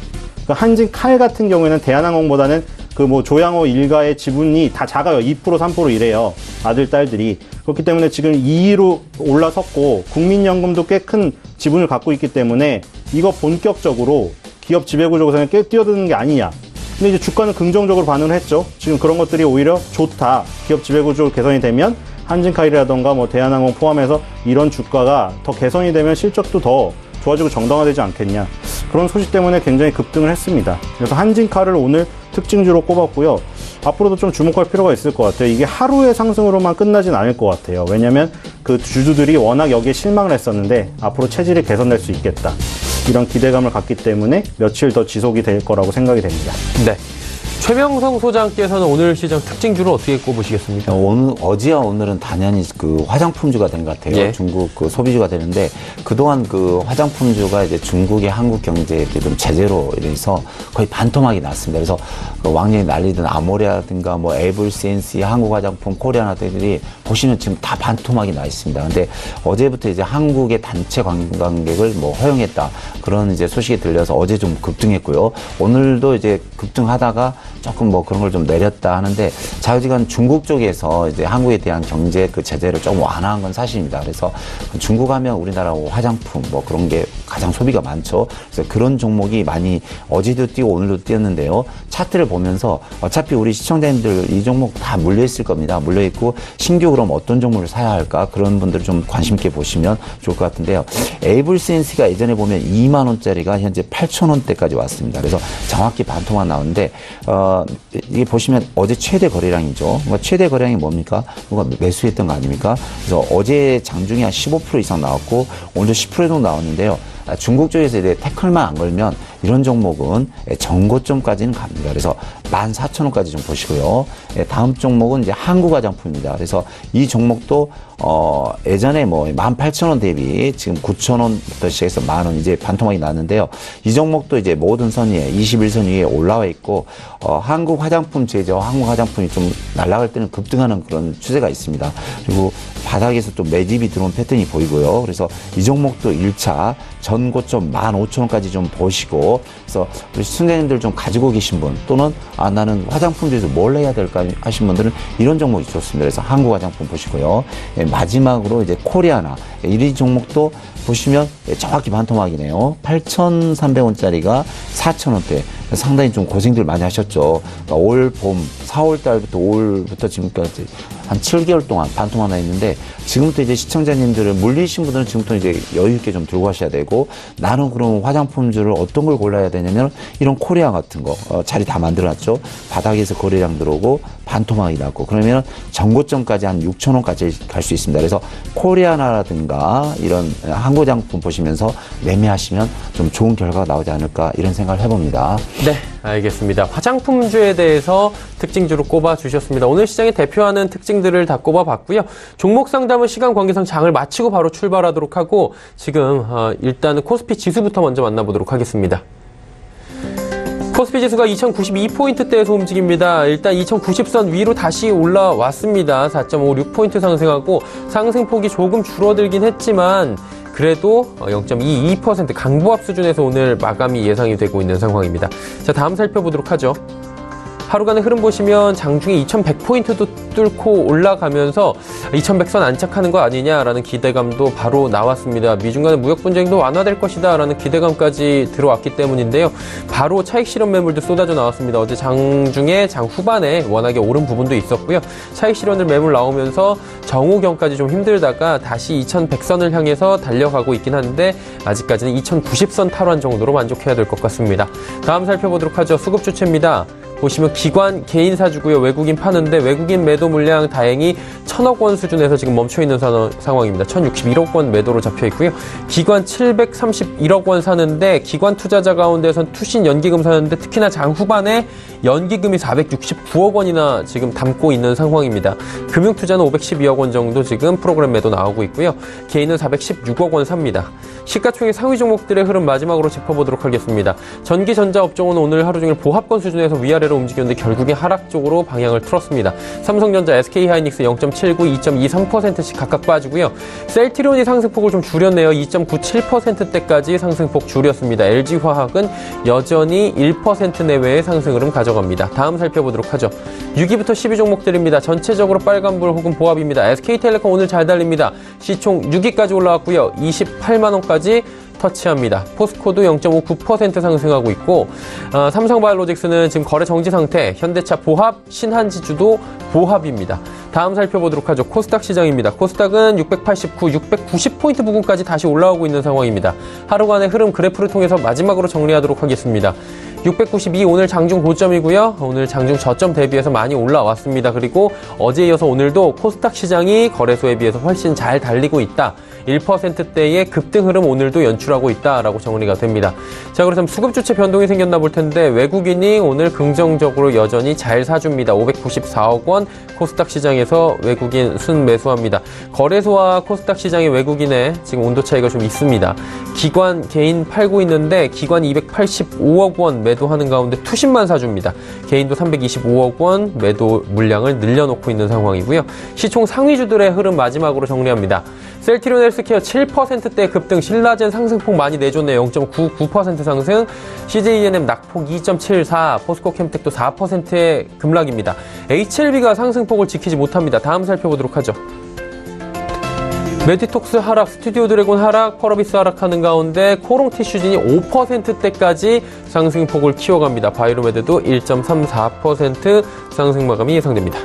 그러니까 한진 칼 같은 경우에는 대한항공보다는 조양호 일가의 지분이 다 작아요. 2%, 3% 이래요. 아들, 딸들이. 그렇기 때문에 지금 2위로 올라섰고, 국민연금도 꽤 큰 지분을 갖고 있기 때문에 이거 본격적으로 기업 지배구조 개선에 꽤 뛰어드는 게 아니냐. 근데 이제 주가는 긍정적으로 반응을 했죠. 지금 그런 것들이 오히려 좋다. 기업 지배구조 개선이 되면 한진칼이라던가 대한항공 포함해서 이런 주가가 더 개선이 되면 실적도 더 좋아지고 정당화되지 않겠냐. 그런 소식 때문에 굉장히 급등을 했습니다. 그래서 한진칼을 오늘 특징주로 꼽았고요. 앞으로도 좀 주목할 필요가 있을 것 같아요. 이게 하루의 상승으로만 끝나진 않을 것 같아요. 왜냐하면 그 주주들이 워낙 여기에 실망을 했었는데 앞으로 체질이 개선될 수 있겠다, 이런 기대감을 갖기 때문에 며칠 더 지속이 될 거라고 생각이 됩니다. 네. 최명성 소장께서는 오늘 시장 특징주를 어떻게 꼽으시겠습니까? 어제와 오늘은 단연히 그 화장품주가 된 것 같아요. 예. 중국 그 소비주가 되는데, 그동안 그 화장품주가 이제 중국의 한국 경제에 좀 제재로 인해서 거의 반토막이 났습니다. 그래서 그 왕년에 날리던 아모레라든가 에블센시, 한국 화장품, 코리아나들이 보시면 지금 다 반토막이 나 있습니다. 근데 어제부터 이제 한국의 단체 관광객을 허용했다, 그런 이제 소식이 들려서 어제 좀 급등했고요. 오늘도 이제 급등하다가 조금 그런 걸 좀 내렸다 하는데, 자유지간 중국 쪽에서 이제 한국에 대한 경제 그 제재를 좀 완화한 건 사실입니다. 그래서 중국 하면 우리나라 화장품 그런 게 가장 소비가 많죠. 그래서 그런 종목이 많이 어제도 뛰고 오늘도 뛰었는데요. 차트를 보면서 어차피 우리 시청자님들 이 종목 다 물려있을 겁니다. 물려있고, 신규 그럼 어떤 종목을 사야 할까? 그런 분들을 좀 관심 있게 보시면 좋을 것 같은데요. 에이블센스가 예전에 보면 2만 원짜리가 현재 8천 원대까지 왔습니다. 그래서 정확히 반토막 나오는데, 이게 보시면 어제 최대 거래량이죠. 최대 거래량이 뭡니까? 누가 매수했던 거 아닙니까? 그래서 어제 장중에 한 15% 이상 나왔고, 오늘도 10% 정도 나왔는데요. 중국 쪽에서 이제 태클만 안 걸면 이런 종목은 정고점까지는 갑니다. 그래서 14,000원까지 좀 보시고요. 다음 종목은 이제 한국화장품입니다. 그래서 이 종목도 예전에 18,000원 대비 지금 9,000원부터 시작해서 10,000원 이제 반토막이 났는데요. 이 종목도 이제 모든 선 위에 21선 위에 올라와 있고, 한국 화장품 제조, 한국 화장품이 좀 날아갈 때는 급등하는 그런 추세가 있습니다. 그리고 바닥에서 좀 매집이 들어온 패턴이 보이고요. 그래서 이 종목도 1차 전고점 15,000원까지 좀 보시고, 그래서 우리 시청자님들 좀 가지고 계신 분, 또는 나는 화장품 중에서 뭘 해야 될까 하신 분들은 이런 종목이 좋습니다. 그래서 한국 화장품 보시고요. 마지막으로 이제 코리아나, 이 종목도 보시면 정확히 반토막이네요. 8,300원짜리가 4,000원대. 상당히 좀 고생들 많이 하셨죠. 그러니까 올 봄, 4월 달부터 올부터 지금까지 한 7개월 동안 반토막 나 있는데 지금부터 이제 시청자님들을 물리신 분들은 지금부터 이제 여유 있게 좀 들고 가셔야 되고 나는 그럼 화장품들을 어떤 걸 골라야 되냐면 이런 코리아 같은 거 자리 다 만들어놨죠. 바닥에서 거래량 들어오고 반토막이 났고 그러면 정고점까지 한 6,000원까지 갈 수 있습니다. 그래서 코리아나라든가 이런 한국 장품 보시면서 매매하시면 좀 좋은 결과가 나오지 않을까 이런 생각을 해봅니다. 네, 알겠습니다. 화장품주에 대해서 특징주로 꼽아주셨습니다. 오늘 시장에 대표하는 특징들을 다 꼽아봤고요. 종목 상담은 시간 관계상 장을 마치고 바로 출발하도록 하고 지금 일단은 코스피 지수부터 먼저 만나보도록 하겠습니다. 코스피 지수가 2092포인트대에서 움직입니다. 일단 2090선 위로 다시 올라왔습니다. 4.56포인트 상승하고 상승폭이 조금 줄어들긴 했지만 그래도 0.22% 강보합 수준에서 오늘 마감이 예상이 되고 있는 상황입니다. 자, 다음 살펴보도록 하죠. 하루간의 흐름 보시면 장중에 2100포인트도 뚫고 올라가면서 2100선 안착하는 거 아니냐라는 기대감도 바로 나왔습니다. 미중 간의 무역 분쟁도 완화될 것이다 라는 기대감까지 들어왔기 때문인데요. 바로 차익 실현 매물도 쏟아져 나왔습니다. 어제 장중에 장 후반에 워낙에 오른 부분도 있었고요. 차익 실현을 매물 나오면서 정오경까지 좀 힘들다가 다시 2100선을 향해서 달려가고 있긴 한데 아직까지는 2090선 탈환 정도로 만족해야 될 것 같습니다. 다음 살펴보도록 하죠. 수급 주체입니다. 보시면 기관 개인 사주고요. 외국인 파는데 외국인 매도 물량 다행히 1000억 원 수준에서 지금 멈춰있는 상황입니다. 1061억 원 매도로 잡혀있고요. 기관 731억 원 사는데 기관 투자자 가운데선 투신 연기금 사는데 특히나 장 후반에 연기금이 469억 원이나 지금 담고 있는 상황입니다. 금융투자는 512억 원 정도 지금 프로그램 매도 나오고 있고요. 개인은 416억 원 삽니다. 시가총액 상위 종목들의 흐름 마지막으로 짚어보도록 하겠습니다. 전기, 전자 업종은 오늘 하루 종일 보합권 수준에서 위아래로 움직였는데 결국에 하락 쪽으로 방향을 틀었습니다. 삼성전자, SK하이닉스 0.79, 2.23%씩 각각 빠지고요. 셀트리온이 상승폭을 좀 줄였네요. 2.97%대까지 상승폭 줄였습니다. LG화학은 여전히 1% 내외의 상승 흐름 가져갑니다. 다음 살펴보도록 하죠. 6위부터 10위 종목들입니다. 전체적으로 빨간불 혹은 보합입니다. SK텔레콤 오늘 잘 달립니다. 시총 6위까지 올라왔고요. 28만원까지 터치합니다. 포스코도 0.59% 상승하고 있고 삼성바이오로직스는 지금 거래 정지 상태, 현대차 보합, 신한지주도 보합입니다. 다음 살펴보도록 하죠. 코스닥 시장입니다. 코스닥은 689, 690포인트 부근까지 다시 올라오고 있는 상황입니다. 하루간의 흐름 그래프를 통해서 마지막으로 정리하도록 하겠습니다. 692 오늘 장중 고점이고요. 오늘 장중 저점 대비해서 많이 올라왔습니다. 그리고 어제에 이어서 오늘도 코스닥 시장이 거래소에 비해서 훨씬 잘 달리고 있다. 1%대의 급등 흐름 오늘도 연출하고 있다라고 정리가 됩니다. 자, 그렇다면 수급 주체 변동이 생겼나 볼 텐데 외국인이 오늘 긍정적으로 여전히 잘 사줍니다. 594억 원 코스닥 시장에서 외국인 순매수합니다. 거래소와 코스닥 시장의 외국인의 지금 온도 차이가 좀 있습니다. 기관 개인 팔고 있는데 기관 285억 원 매도하는 가운데 투신만 사줍니다. 개인도 325억 원 매도 물량을 늘려놓고 있는 상황이고요. 시총 상위주들의 흐름 마지막으로 정리합니다. 셀트리온 헬스케어 7%대 급등, 신라젠 상승폭 많이 내줬네요. 0.99% 상승, CJENM 낙폭 2.74, 포스코 캠텍도 4%의 급락입니다. HLB가 상승폭을 지키지 못합니다. 다음 살펴보도록 하죠. 메디톡스 하락, 스튜디오 드래곤 하락, 펄어비스 하락하는 가운데 코롱티슈진이 5%대까지 상승폭을 키워갑니다. 바이로메드도 1.34% 상승 마감이 예상됩니다.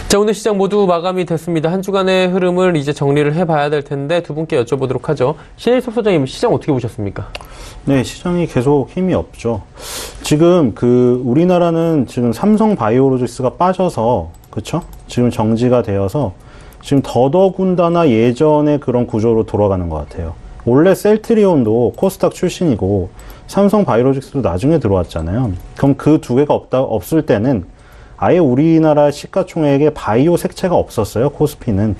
자, 오늘 시장 모두 마감이 됐습니다. 한 주간의 흐름을 이제 정리를 해봐야 될 텐데 두 분께 여쭤보도록 하죠. 신일섭 소장님, 시장 어떻게 보셨습니까? 네, 시장이 계속 힘이 없죠. 지금 우리나라는 지금 삼성 바이오로직스가 빠져서, 그쵸? 지금 정지가 되어서 지금 더더군다나 예전의 그런 구조로 돌아가는 것 같아요. 원래 셀트리온도 코스닥 출신이고 삼성 바이오로직스도 나중에 들어왔잖아요. 그럼 그 두 개가 없을 때는 아예 우리나라 시가총액에 바이오 색채가 없었어요, 코스피는.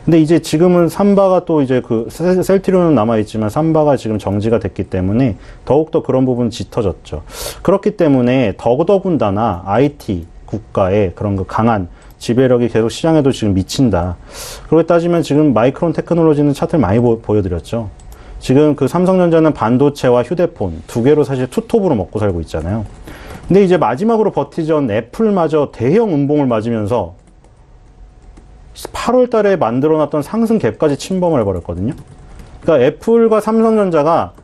근데 이제 지금은 삼바가 또 이제 셀트리온은 남아있지만 삼바가 지금 정지가 됐기 때문에 더욱더 그런 부분은 짙어졌죠. 그렇기 때문에 더더군다나 IT 국가의 그런 강한 지배력이 계속 시장에도 지금 미친다. 그렇게 따지면 지금 마이크론 테크놀로지는 차트를 많이 보여드렸죠. 지금 삼성전자는 반도체와 휴대폰 두 개로 사실 투톱으로 먹고 살고 있잖아요. 근데 이제 마지막으로 버티던 애플마저 대형 음봉을 맞으면서 8월 달에 만들어놨던 상승 갭까지 침범을 해버렸거든요. 그러니까 애플과 삼성전자가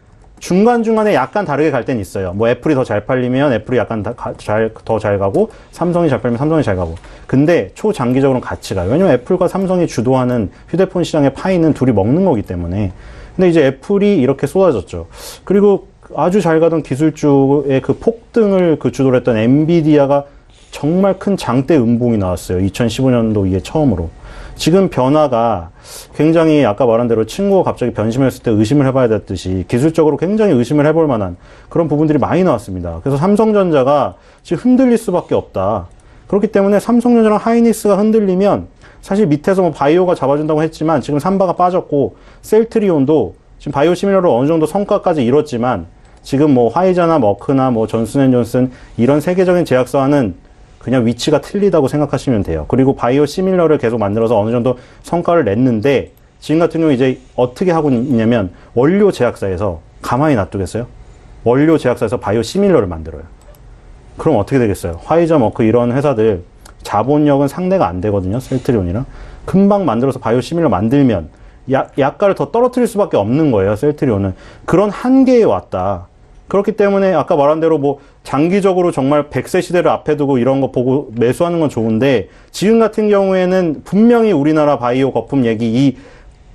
중간중간에 약간 다르게 갈 때는 있어요. 뭐 애플이 더 잘 팔리면 애플이 약간 더 잘 가고, 삼성이 잘 팔리면 삼성이 잘 가고. 근데 초장기적으로는 같이 가요. 왜냐면 애플과 삼성이 주도하는 휴대폰 시장의 파이는 둘이 먹는 거기 때문에. 근데 이제 애플이 이렇게 쏟아졌죠. 그리고 아주 잘 가던 기술주의 그 폭등을 주도를 했던 엔비디아가 정말 큰 장대 음봉이 나왔어요. 2015년도 이게 처음으로. 지금 변화가 굉장히 아까 말한 대로 친구가 갑자기 변심했을 때 의심을 해봐야 됐듯이 기술적으로 굉장히 의심을 해볼 만한 그런 부분들이 많이 나왔습니다. 그래서 삼성전자가 지금 흔들릴 수밖에 없다. 그렇기 때문에 삼성전자랑 하이닉스가 흔들리면 사실 밑에서 뭐 바이오가 잡아준다고 했지만 지금 삼바가 빠졌고 셀트리온도 지금 바이오 시밀러로 어느 정도 성과까지 이뤘지만 지금 뭐 화이자나 머크나 뭐 존슨앤존슨 이런 세계적인 제약사와는 그냥 위치가 틀리다고 생각하시면 돼요. 그리고 바이오 시밀러를 계속 만들어서 어느 정도 성과를 냈는데 지금 같은 경우 이제 어떻게 하고 있냐면 원료 제약사에서 가만히 놔두겠어요? 원료 제약사에서 바이오 시밀러를 만들어요. 그럼 어떻게 되겠어요? 화이자, 머크 이런 회사들 자본력은 상대가 안 되거든요. 셀트리온이랑. 금방 만들어서 바이오 시밀러 만들면 약가를 더 떨어뜨릴 수밖에 없는 거예요. 셀트리온은. 그런 한계에 왔다. 그렇기 때문에 아까 말한 대로 뭐 장기적으로 정말 100세 시대를 앞에 두고 이런 거 보고 매수하는 건 좋은데 지금 같은 경우에는 분명히 우리나라 바이오 거품 얘기 이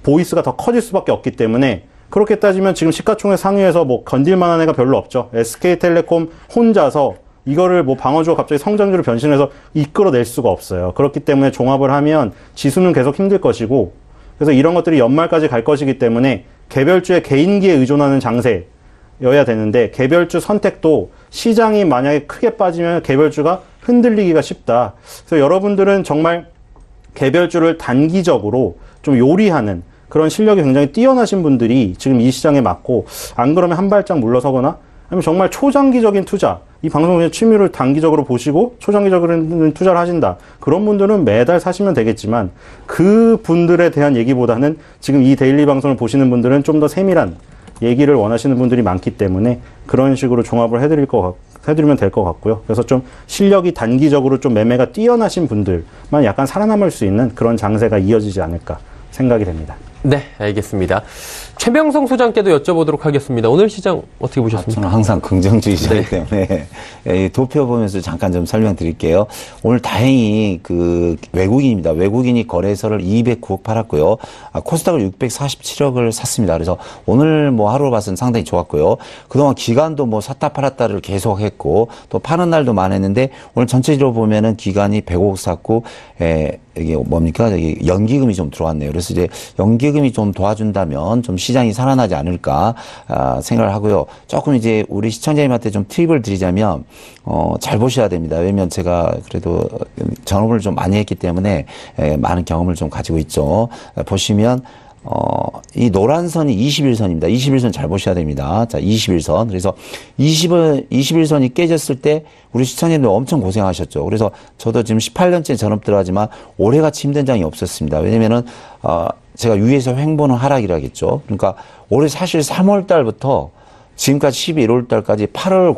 보이스가 더 커질 수밖에 없기 때문에 그렇게 따지면 지금 시가총액 상위에서 뭐 건질만한 애가 별로 없죠. SK텔레콤 혼자서 이거를 뭐 방어주가 갑자기 성장주로 변신해서 이끌어낼 수가 없어요. 그렇기 때문에 종합을 하면 지수는 계속 힘들 것이고 그래서 이런 것들이 연말까지 갈 것이기 때문에 개별주의 개인기에 의존하는 장세 여야 되는데 개별주 선택도 시장이 만약에 크게 빠지면 개별주가 흔들리기가 쉽다. 그래서 여러분들은 정말 개별주를 단기적으로 좀 요리하는 그런 실력이 굉장히 뛰어나신 분들이 지금 이 시장에 맞고 안 그러면 한 발짝 물러서거나 아니면 정말 초장기적인 투자 이 방송의 취미를 단기적으로 보시고 초장기적인 투자를 하신다. 그런 분들은 매달 사시면 되겠지만 그 분들에 대한 얘기보다는 지금 이 데일리 방송을 보시는 분들은 좀 더 세밀한 얘기를 원하시는 분들이 많기 때문에 그런 식으로 종합을 해드리면 될 것 같고요. 그래서 좀 실력이 단기적으로 좀 매매가 뛰어나신 분들만 약간 살아남을 수 있는 그런 장세가 이어지지 않을까 생각이 됩니다. 네, 알겠습니다. 최명성 소장께도 여쭤보도록 하겠습니다. 오늘 시장 어떻게 보셨습니까? 저는 항상 긍정주의자이기 때문에 도표 보면서 잠깐 좀 설명드릴게요. 오늘 다행히 그 외국인입니다. 외국인이 거래소를 209억 팔았고요. 코스닥을 647억을 샀습니다. 그래서 오늘 뭐 하루 봐서는 상당히 좋았고요. 그동안 기관도 뭐 샀다 팔았다를 계속 했고 또 파는 날도 많았는데 오늘 전체적으로 보면은 기관이 100억 샀고 이게 뭡니까? 여기 연기금이 좀 들어왔네요. 그래서 이제 연기금이 좀 도와준다면 좀 시장이 살아나지 않을까 생각을 하고요. 조금 이제 우리 시청자님한테 좀 팁을 드리자면 잘 보셔야 됩니다. 왜냐면 제가 그래도 전업을 좀 많이 했기 때문에 많은 경험을 좀 가지고 있죠. 보시면 이 노란 선이 21선입니다. 21선 잘 보셔야 됩니다. 자, 21선. 그래서 21선이 깨졌을 때 우리 시청자님들 엄청 고생하셨죠. 그래서 저도 지금 18년째 전업 들어가지만 올해같이 힘든 장이 없었습니다. 왜냐면은, 제가 위에서 횡보는 하락이라겠죠. 그러니까 올해 사실 3월 달부터 지금까지 11월 달까지 8개월,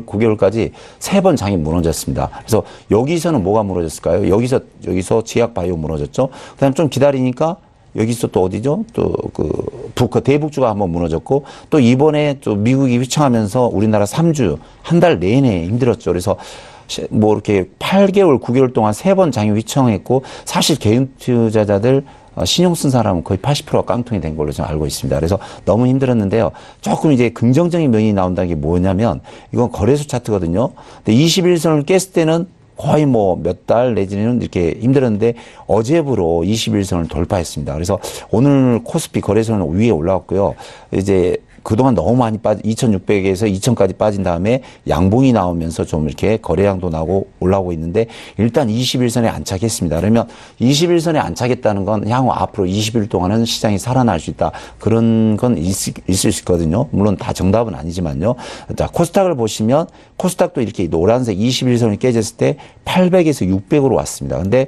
9개월까지 3번 장이 무너졌습니다. 그래서 여기서는 뭐가 무너졌을까요? 여기서 제약바이오 무너졌죠. 그 다음에 좀 기다리니까 여기서 또 어디죠? 또 대북주가 한번 무너졌고 또 이번에 또 미국이 휘청하면서 우리나라 3주 한 달 내내 힘들었죠. 그래서 뭐 이렇게 8개월, 9개월 동안 3번 장이 휘청했고 사실 개인 투자자들 신용 쓴 사람은 거의 80%가 깡통이 된 걸로 저는 알고 있습니다. 그래서 너무 힘들었는데요. 조금 이제 긍정적인 면이 나온다는 게 뭐냐면 이건 거래소 차트거든요. 근데 21선을 깼을 때는 거의 뭐 몇 달 내지는 이렇게 힘들었는데 어제부로 21선을 돌파했습니다. 그래서 오늘 코스피 거래소는 위에 올라왔고요. 이제 그동안 너무 많이 2,600에서 2,000까지 빠진 다음에 양봉이 나오면서 좀 이렇게 거래량도 나오고 올라오고 있는데 일단 21선에 안착했습니다. 그러면 21선에 안착했다는 건 향후 앞으로 20일 동안은 시장이 살아날 수 있다. 그런 건 있을 수 있거든요. 물론 다 정답은 아니지만요. 자, 코스닥을 보시면 코스닥도 이렇게 노란색 21선이 깨졌을 때 800에서 600으로 왔습니다. 근데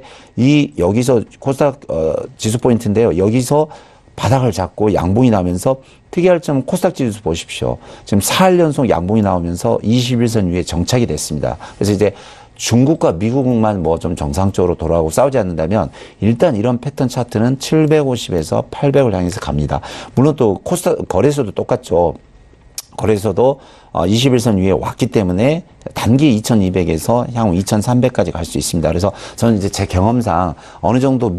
여기서 코스닥 지수 포인트인데요. 여기서 바닥을 잡고 양봉이 나면서 특이할 점은 코스닥 지수 보십시오. 지금 4일 연속 양봉이 나오면서 21선 위에 정착이 됐습니다. 그래서 이제 중국과 미국만 뭐 좀 정상적으로 돌아가고 싸우지 않는다면 일단 이런 패턴 차트는 750에서 800을 향해서 갑니다. 물론 또 거래소도 똑같죠. 거래소도 21선 위에 왔기 때문에 단기 2200에서 향후 2300까지 갈 수 있습니다. 그래서 저는 이제 제 경험상 어느 정도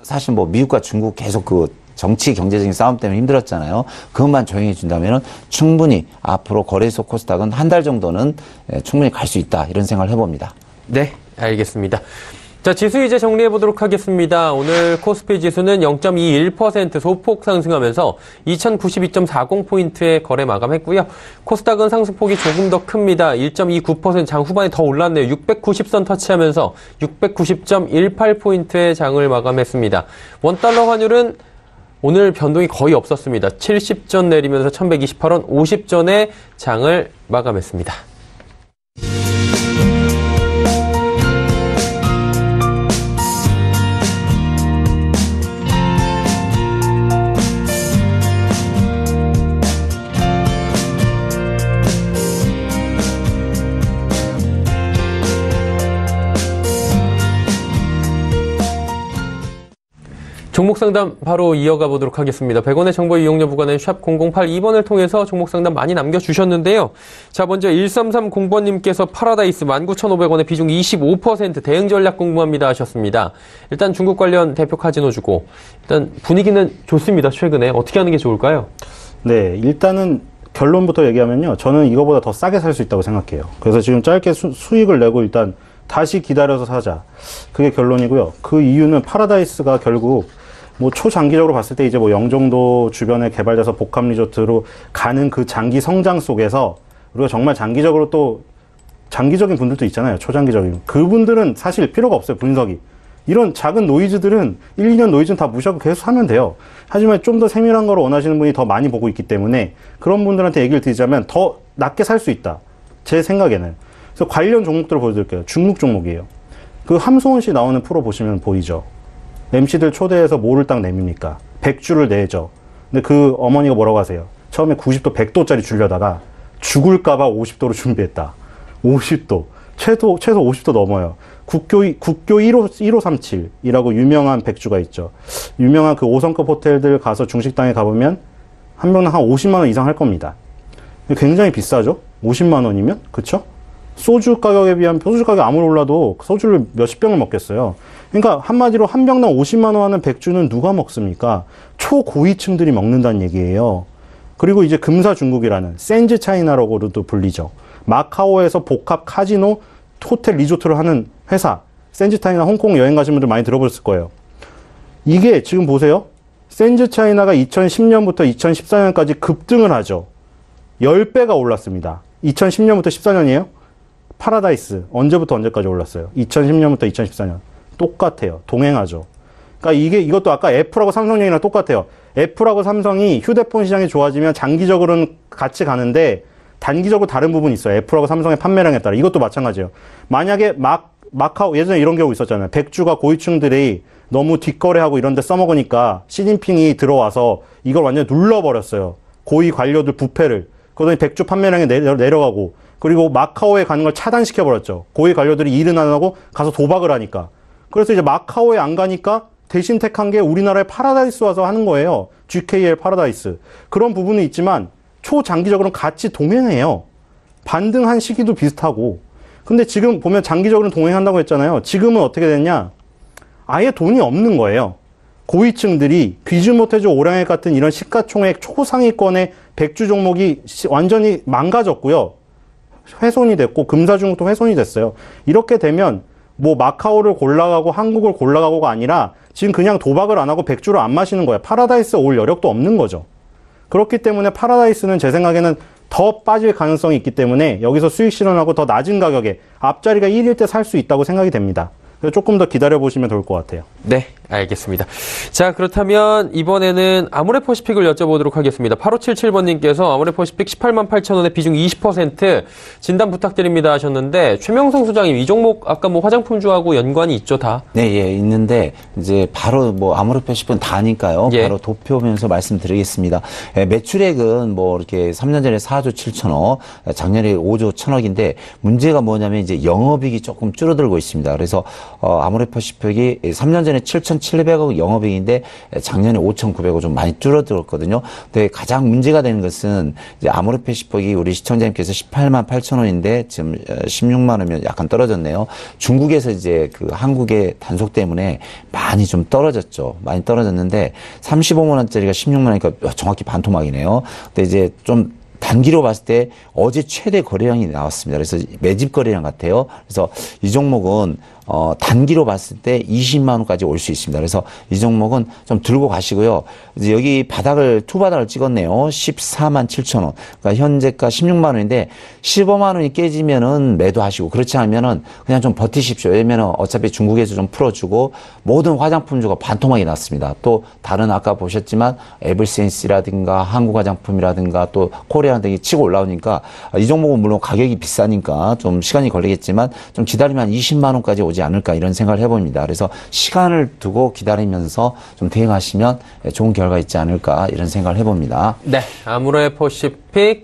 사실 뭐 미국과 중국 계속 그 정치 경제적인 싸움 때문에 힘들었잖아요. 그것만 조용히 준다면은 충분히 앞으로 거래소 코스닥은 한 달 정도는 충분히 갈 수 있다. 이런 생각을 해봅니다. 네, 알겠습니다. 자, 지수 이제 정리해 보도록 하겠습니다. 오늘 코스피 지수는 0.21% 소폭 상승하면서 2092.40포인트에 거래 마감했고요. 코스닥은 상승폭이 조금 더 큽니다. 1.29% 장 후반에 더 올랐네요. 690선 터치하면서 690.18포인트의 장을 마감했습니다. 원달러 환율은 오늘 변동이 거의 없었습니다. 70전 내리면서 1128원 50전에 장을 마감했습니다. 종목 상담 바로 이어가 보도록 하겠습니다. 100원의 정보 이용료 부과는 샵 0082번을 통해서 종목 상담 많이 남겨주셨는데요. 자, 먼저 1330번님께서 파라다이스 19,500원에 비중 25% 대응 전략 궁금합니다 하셨습니다. 일단 중국 관련 대표 카지노 주고 일단 분위기는 좋습니다. 최근에 어떻게 하는 게 좋을까요? 네, 일단은 결론부터 얘기하면요. 저는 이거보다 더 싸게 살 수 있다고 생각해요. 그래서 지금 짧게 수익을 내고 일단 다시 기다려서 사자. 그게 결론이고요. 그 이유는 파라다이스가 결국 뭐 초장기적으로 봤을 때 이제 뭐 영종도 주변에 개발돼서 복합 리조트로 가는 그 장기 성장 속에서 우리가 정말 장기적으로 또 장기적인 분들도 있잖아요. 초장기적인. 그분들은 사실 필요가 없어요. 분석이. 이런 작은 노이즈들은 1, 2년 노이즈는 다 무시하고 계속 하면 돼요. 하지만 좀 더 세밀한 걸 원하시는 분이 더 많이 보고 있기 때문에 그런 분들한테 얘기를 드리자면 더 낮게 살 수 있다. 제 생각에는. 그래서 관련 종목들을 보여드릴게요. 중국 종목이에요. 그 함소은 씨 나오는 프로 보시면 보이죠. MC들 초대해서 뭐를 딱 내밉니까? 100주를 내죠. 근데 그 어머니가 뭐라고 하세요? 처음에 90도 100도짜리 주려다가 죽을까봐 50도로 준비했다. 50도. 최소 50도 넘어요. 국교 1537이라고 유명한 백주가 있죠. 유명한 그 5성급 호텔들 가서 중식당에 가보면 한 명당 한 50만 원 이상 할 겁니다. 굉장히 비싸죠? 50만 원이면? 그쵸? 소주 가격에 비하면 소주 가격 아무리 올라도 소주를 몇십 병을 먹겠어요. 그러니까 한마디로 한 병당 50만 원 하는 백주는 누가 먹습니까? 초고위층들이 먹는다는 얘기예요. 그리고 이제 금사중국이라는 센즈 차이나라고도 불리죠. 마카오에서 복합 카지노, 호텔 리조트를 하는 회사. 센즈 차이나 홍콩 여행 가신 분들 많이 들어보셨을 거예요. 이게 지금 보세요. 센즈 차이나가 2010년부터 2014년까지 급등을 하죠. 10배가 올랐습니다. 2010년부터 14년이에요. 파라다이스 언제부터 언제까지 올랐어요? 2010년부터 2014년. 똑같아요. 동행하죠. 그러니까 이것도 아까 애플하고 삼성 얘기랑 똑같아요. 애플하고 삼성이 휴대폰 시장이 좋아지면 장기적으로는 같이 가는데 단기적으로 다른 부분이 있어요. 애플하고 삼성의 판매량에 따라. 이것도 마찬가지예요. 만약에 마카오 예전에 이런 경우 있었잖아요. 백주가 고위층들이 너무 뒷거래하고 이런 데 써먹으니까 시진핑이 들어와서 이걸 완전히 눌러버렸어요. 고위 관료들 부패를. 그러더니 백주 판매량이 내려가고 그리고 마카오에 가는 걸 차단시켜버렸죠. 고위 관료들이 일은 안 하고 가서 도박을 하니까. 그래서 이제 마카오에 안 가니까 대신 택한 게 우리나라의 파라다이스 와서 하는 거예요. GKL 파라다이스. 그런 부분은 있지만 초장기적으로는 같이 동행해요. 반등한 시기도 비슷하고. 근데 지금 보면 장기적으로는 동행한다고 했잖아요. 지금은 어떻게 됐냐? 아예 돈이 없는 거예요. 고위층들이 귀즈모테즈 오량액 같은 이런 시가총액 초상위권의 백주 종목이 완전히 망가졌고요. 훼손이 됐고 금사중국도 훼손이 됐어요. 이렇게 되면 뭐 마카오를 골라가고 한국을 골라가고가 아니라 지금 그냥 도박을 안 하고 백주를 안 마시는 거예요. 파라다이스에 올 여력도 없는 거죠. 그렇기 때문에 파라다이스는 제 생각에는 더 빠질 가능성이 있기 때문에 여기서 수익 실현하고 더 낮은 가격에 앞자리가 1일 때 살 수 있다고 생각이 됩니다. 그래서 조금 더 기다려보시면 좋을 것 같아요. 네, 알겠습니다. 자, 그렇다면 이번에는 아모레퍼시픽을 여쭤보도록 하겠습니다. 8577번님께서 아모레퍼시픽 18만 8천 원에 비중 20% 진단 부탁드립니다 하셨는데, 최명성 소장님, 이 종목 아까 뭐 화장품주하고 연관이 있죠, 다? 네, 예, 있는데 이제 바로 뭐 아모레퍼시픽은 다니까요. 예. 바로 도표면서 말씀드리겠습니다. 예, 매출액은 뭐 이렇게 3년 전에 4조 7천억, 작년에 5조 1천억인데 문제가 뭐냐면 이제 영업이익이 조금 줄어들고 있습니다. 그래서 아모레퍼시픽이 3년 전에 7,700억 영업이익인데 작년에 5,900억 좀 많이 줄어들었거든요. 근데 가장 문제가 되는 것은 이제 아모레퍼시픽이 우리 시청자님께서 18만 8천 원인데 지금 16만 원이면 약간 떨어졌네요. 중국에서 이제 그 한국의 단속 때문에 많이 좀 떨어졌죠. 많이 떨어졌는데 35만 원짜리가 16만 원이니까 정확히 반토막이네요. 근데 이제 좀 단기로 봤을 때 어제 최대 거래량이 나왔습니다. 그래서 매집 거래량 같아요. 그래서 이 종목은 단기로 봤을 때 20만 원까지 올 수 있습니다. 그래서 이 종목은 좀 들고 가시고요. 이제 여기 투바닥을 찍었네요. 14만 7천 원. 그러니까 현재가 16만 원인데 15만 원이 깨지면은 매도하시고, 그렇지 않으면은 그냥 좀 버티십시오. 왜냐면은 어차피 중국에서 좀 풀어주고 모든 화장품주가 반토막이 났습니다. 또 다른 아까 보셨지만 에블센스라든가 한국화장품이라든가 또 코리아 등이 치고 올라오니까 이 종목은 물론 가격이 비싸니까 좀 시간이 걸리겠지만 좀 기다리면 20만 원까지 오지 않을까 이런 생각을 해봅니다. 그래서 시간을 두고 기다리면서 좀 대응하시면 좋은 결과 있지 않을까 이런 생각을 해봅니다. 네, 아모레퍼시픽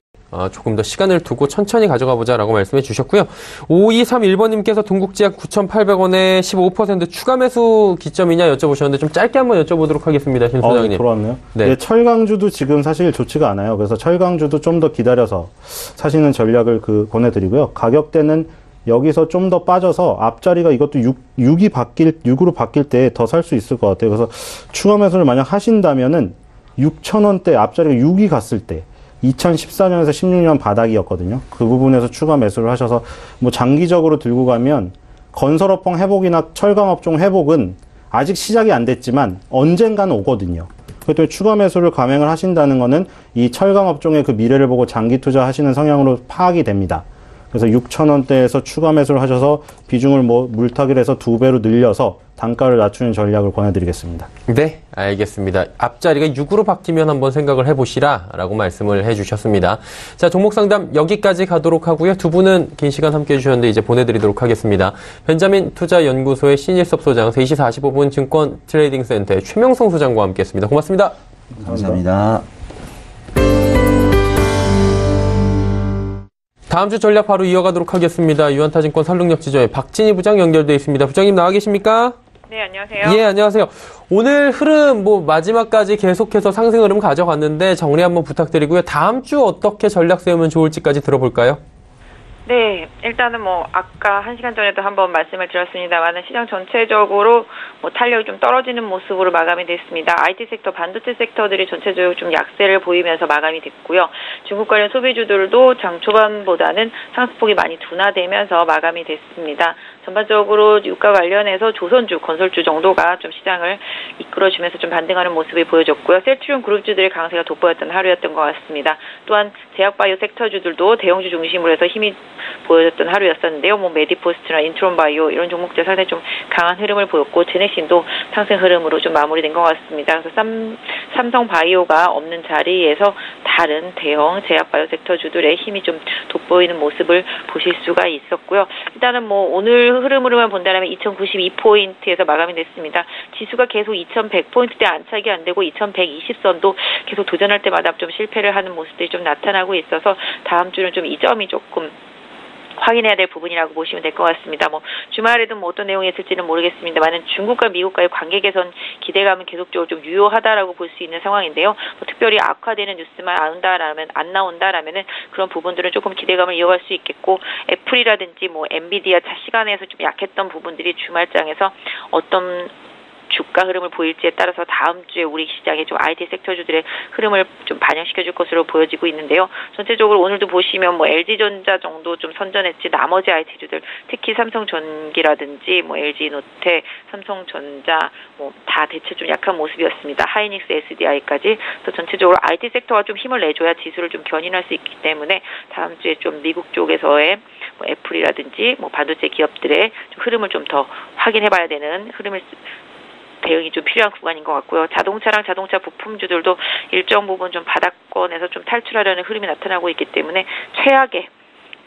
조금 더 시간을 두고 천천히 가져가 보자라고 말씀해 주셨고요. 5231번님께서 동국제약 9,800원에 15% 추가 매수 기점이냐 여쭤보셨는데 좀 짧게 한번 여쭤보도록 하겠습니다. 신 소장님. 돌아왔네요. 네. 네, 철강주도 지금 사실 좋지가 않아요. 그래서 철강주도 좀 더 기다려서 사시는 전략을 보내드리고요. 가격대는 여기서 좀 더 빠져서 앞자리가 이것도 6으로 바뀔 때 더 살 수 있을 것 같아요. 그래서 추가 매수를 만약 하신다면은 6,000원대 앞자리가 6이 갔을 때 2014년에서 16년 바닥이었거든요. 그 부분에서 추가 매수를 하셔서 뭐 장기적으로 들고 가면 건설업종 회복이나 철강업종 회복은 아직 시작이 안 됐지만 언젠가는 오거든요. 그때 추가 매수를 감행을 하신다는 거는 이 철강업종의 그 미래를 보고 장기 투자하시는 성향으로 파악이 됩니다. 그래서 6,000원대에서 추가 매수를 하셔서 비중을 물타기를 해서 2배로 늘려서 단가를 낮추는 전략을 권해드리겠습니다. 네, 알겠습니다. 앞자리가 6으로 바뀌면 한번 생각을 해보시라라고 말씀을 해주셨습니다. 자, 종목 상담 여기까지 가도록 하고요. 두 분은 긴 시간 함께 해주셨는데 이제 보내드리도록 하겠습니다. 벤자민 투자연구소의 신일섭 소장, 3시 45분 증권 트레이딩 센터의 최명성 소장과 함께했습니다. 고맙습니다. 감사합니다. 다음 주 전략 바로 이어가도록 하겠습니다. 유한타증권 산릉역 지점의 박진희 부장 연결되어 있습니다. 부장님 나와 계십니까? 네, 안녕하세요. 예, 안녕하세요. 오늘 흐름 마지막까지 계속해서 상승 흐름 가져갔는데 정리 한번 부탁드리고요. 다음 주 어떻게 전략 세우면 좋을지까지 들어볼까요? 네, 일단은 아까 1시간 전에도 한번 말씀을 드렸습니다만은 시장 전체적으로 탄력이 좀 떨어지는 모습으로 마감이 됐습니다. IT 섹터, 반도체 섹터들이 전체적으로 좀 약세를 보이면서 마감이 됐고요. 중국 관련 소비주들도 장 초반보다는 상승폭이 많이 둔화되면서 마감이 됐습니다. 전반적으로 유가 관련해서 조선주, 건설주 정도가 좀 시장을 이끌어주면서 좀 반등하는 모습이 보여졌고요. 셀트리온 그룹주들의 강세가 돋보였던 하루였던 것 같습니다. 또한 제약바이오 섹터주들도 대형주 중심으로 해서 힘이 보여졌던 하루였었는데요. 메디포스트나 인트론바이오 이런 종목들 상당히 좀 강한 흐름을 보였고 제넥신도 상승 흐름으로 좀 마무리된 것 같습니다. 그래서 삼성바이오가 없는 자리에서 다른 대형 제약바이오 섹터주들의 힘이 좀 돋보이는 모습을 보실 수가 있었고요. 일단은 오늘 흐름으로만 본다면 2092포인트에서 마감이 됐습니다. 지수가 계속 2100포인트대 안착이 안 되고 2120선도 계속 도전할 때마다 좀 실패를 하는 모습들이 좀 나타나고 있어서 다음 주는 좀 이 점이 조금 확인해야 될 부분이라고 보시면 될 것 같습니다. 주말에도 어떤 내용이 있을지는 모르겠습니다만 중국과 미국과의 관계 개선 기대감은 계속적으로 좀 유효하다라고 볼 수 있는 상황인데요. 특별히 악화되는 뉴스만 안 나온다라면은 그런 부분들은 조금 기대감을 이어갈 수 있겠고 애플이라든지 엔비디아 시간에서 좀 약했던 부분들이 주말장에서 어떤 주가 흐름을 보일지에 따라서 다음 주에 우리 시장의 좀 IT 섹터주들의 흐름을 좀 반영시켜줄 것으로 보여지고 있는데요. 전체적으로 오늘도 보시면 LG전자 정도 좀 선전했지 나머지 IT주들 특히 삼성전기라든지 LG노태, 삼성전자 다 대체 좀 약한 모습이었습니다. 하이닉스, SDI까지 또 전체적으로 IT sek터가 좀 힘을 내줘야 지수를 좀 견인할 수 있기 때문에 다음 주에 좀 미국 쪽에서의 애플이라든지 반도체 기업들의 좀 흐름을 좀 더 확인해봐야 되는 흐름일 대응이 좀 필요한 구간인 것 같고요. 자동차랑 자동차 부품주들도 일정 부분 좀 바닥권에서 좀 탈출하려는 흐름이 나타나고 있기 때문에 최악의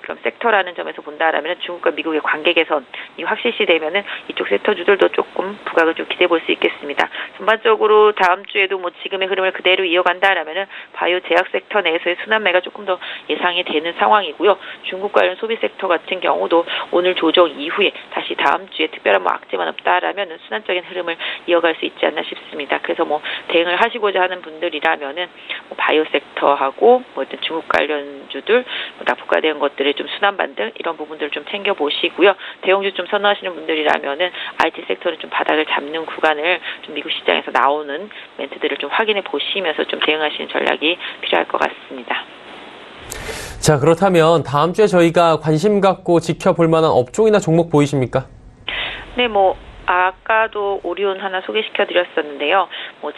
그럼 섹터라는 점에서 본다라면 중국과 미국의 관계 개선이 확실시 되면은 이쪽 섹터주들도 조금 부각을 좀 기대해 볼 수 있겠습니다. 전반적으로 다음 주에도 뭐 지금의 흐름을 그대로 이어간다라면은 바이오 제약 섹터 내에서의 순환매가 조금 더 예상이 되는 상황이고요. 중국 관련 소비 섹터 같은 경우도 오늘 조정 이후에 다시 다음 주에 특별한 뭐 악재만 없다라면은 순환적인 흐름을 이어갈 수 있지 않나 싶습니다. 그래서 뭐 대응을 하시고자 하는 분들이라면은 뭐 바이오 섹터하고 뭐 어떤 중국 관련주들 뭐 낙폭과대응 것들을 좀 순환 반등 이런 부분들을 좀 챙겨 보시고요. 대형주 좀 선호하시는 분들이라면은 IT 섹터는 좀 바닥을 잡는 구간을 좀 미국 시장에서 나오는 멘트들을 좀 확인해 보시면서 좀 대응하시는 전략이 필요할 것 같습니다. 자, 그렇다면 다음 주에 저희가 관심 갖고 지켜볼 만한 업종이나 종목 보이십니까? 네, 아까도 오리온 하나 소개시켜드렸었는데요.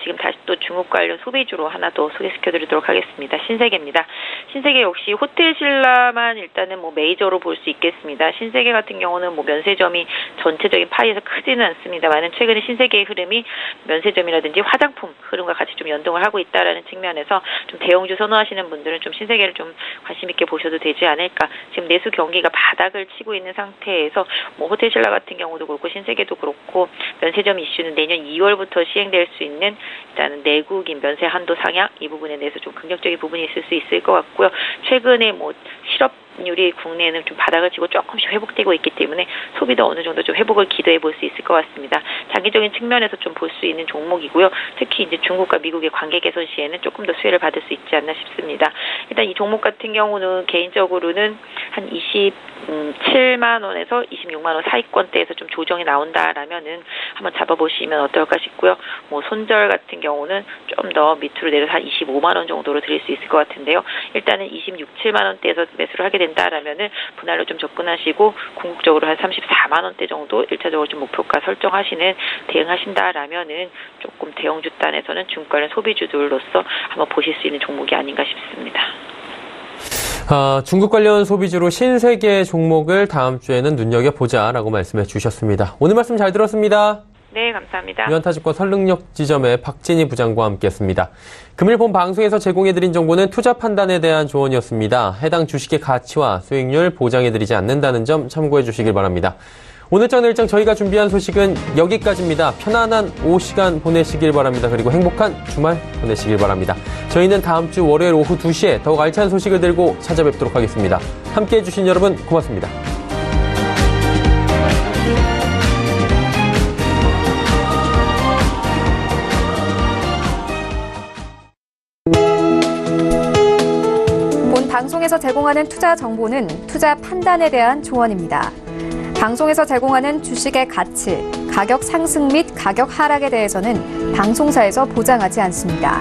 지금 다시 또 중국 관련 소비주로 하나 더 소개시켜드리도록 하겠습니다. 신세계입니다. 신세계 역시 호텔 신라만 일단은 메이저로 볼 수 있겠습니다. 신세계 같은 경우는 면세점이 전체적인 파이에서 크지는 않습니다만 최근에 신세계의 흐름이 면세점이라든지 화장품 흐름과 같이 좀 연동을 하고 있다라는 측면에서 좀 대형주 선호하시는 분들은 좀 신세계를 좀 관심 있게 보셔도 되지 않을까. 지금 내수 경기가 바닥을 치고 있는 상태에서 호텔 신라 같은 경우도 그렇고 신세계도 그렇고 면세점 이슈는 내년 2월부터 시행될 수 있는 일단은 내국인 면세 한도 상향 이 부분에 대해서 좀 긍정적인 부분이 있을 수 있을 것 같고요. 최근에 실업률이 국내에는 좀 바닥을 치고 조금씩 회복되고 있기 때문에 소비도 어느 정도 좀 회복을 기대해 볼 수 있을 것 같습니다. 장기적인 측면에서 좀 볼 수 있는 종목이고요. 특히 이제 중국과 미국의 관계 개선 시에는 조금 더 수혜를 받을 수 있지 않나 싶습니다. 일단 이 종목 같은 경우는 개인적으로는 한 27만 원에서 26만 원 사이권대에서 좀 조정이 나온다라면은 한번 잡아보시면 어떨까 싶고요. 손절 같은 경우는 좀 더 밑으로 내려서 한 25만 원 정도로 드릴 수 있을 것 같은데요. 일단은 26, 7만 원대에서 매수를 하게 된다라면은 분할로 좀 접근하시고 궁극적으로 한 34만 원대 정도 1차적으로 좀 목표가 설정하시는 대응하신다라면은 조금 대형주 단에서는 중국 관련 소비주들로서 한번 보실 수 있는 종목이 아닌가 싶습니다. 중국 관련 소비주로 신세계 종목을 다음 주에는 눈여겨보자라고 말씀해 주셨습니다. 오늘 말씀 잘 들었습니다. 네, 감사합니다. 유한타증권 설릉역 지점의 박진희 부장과 함께했습니다. 금일 본 방송에서 제공해드린 정보는 투자 판단에 대한 조언이었습니다. 해당 주식의 가치와 수익률 보장해드리지 않는다는 점 참고해 주시길 바랍니다. 오늘장 내일장 저희가 준비한 소식은 여기까지입니다. 편안한 오후 시간 보내시길 바랍니다. 그리고 행복한 주말 보내시길 바랍니다. 저희는 다음 주 월요일 오후 2시에 더욱 알찬 소식을 들고 찾아뵙도록 하겠습니다. 함께해 주신 여러분 고맙습니다. 본 방송에서 제공하는 투자 정보는 투자 판단에 대한 조언입니다. 방송에서 제공하는 주식의 가치, 가격 상승 및 가격 하락에 대해서는 방송사에서 보장하지 않습니다.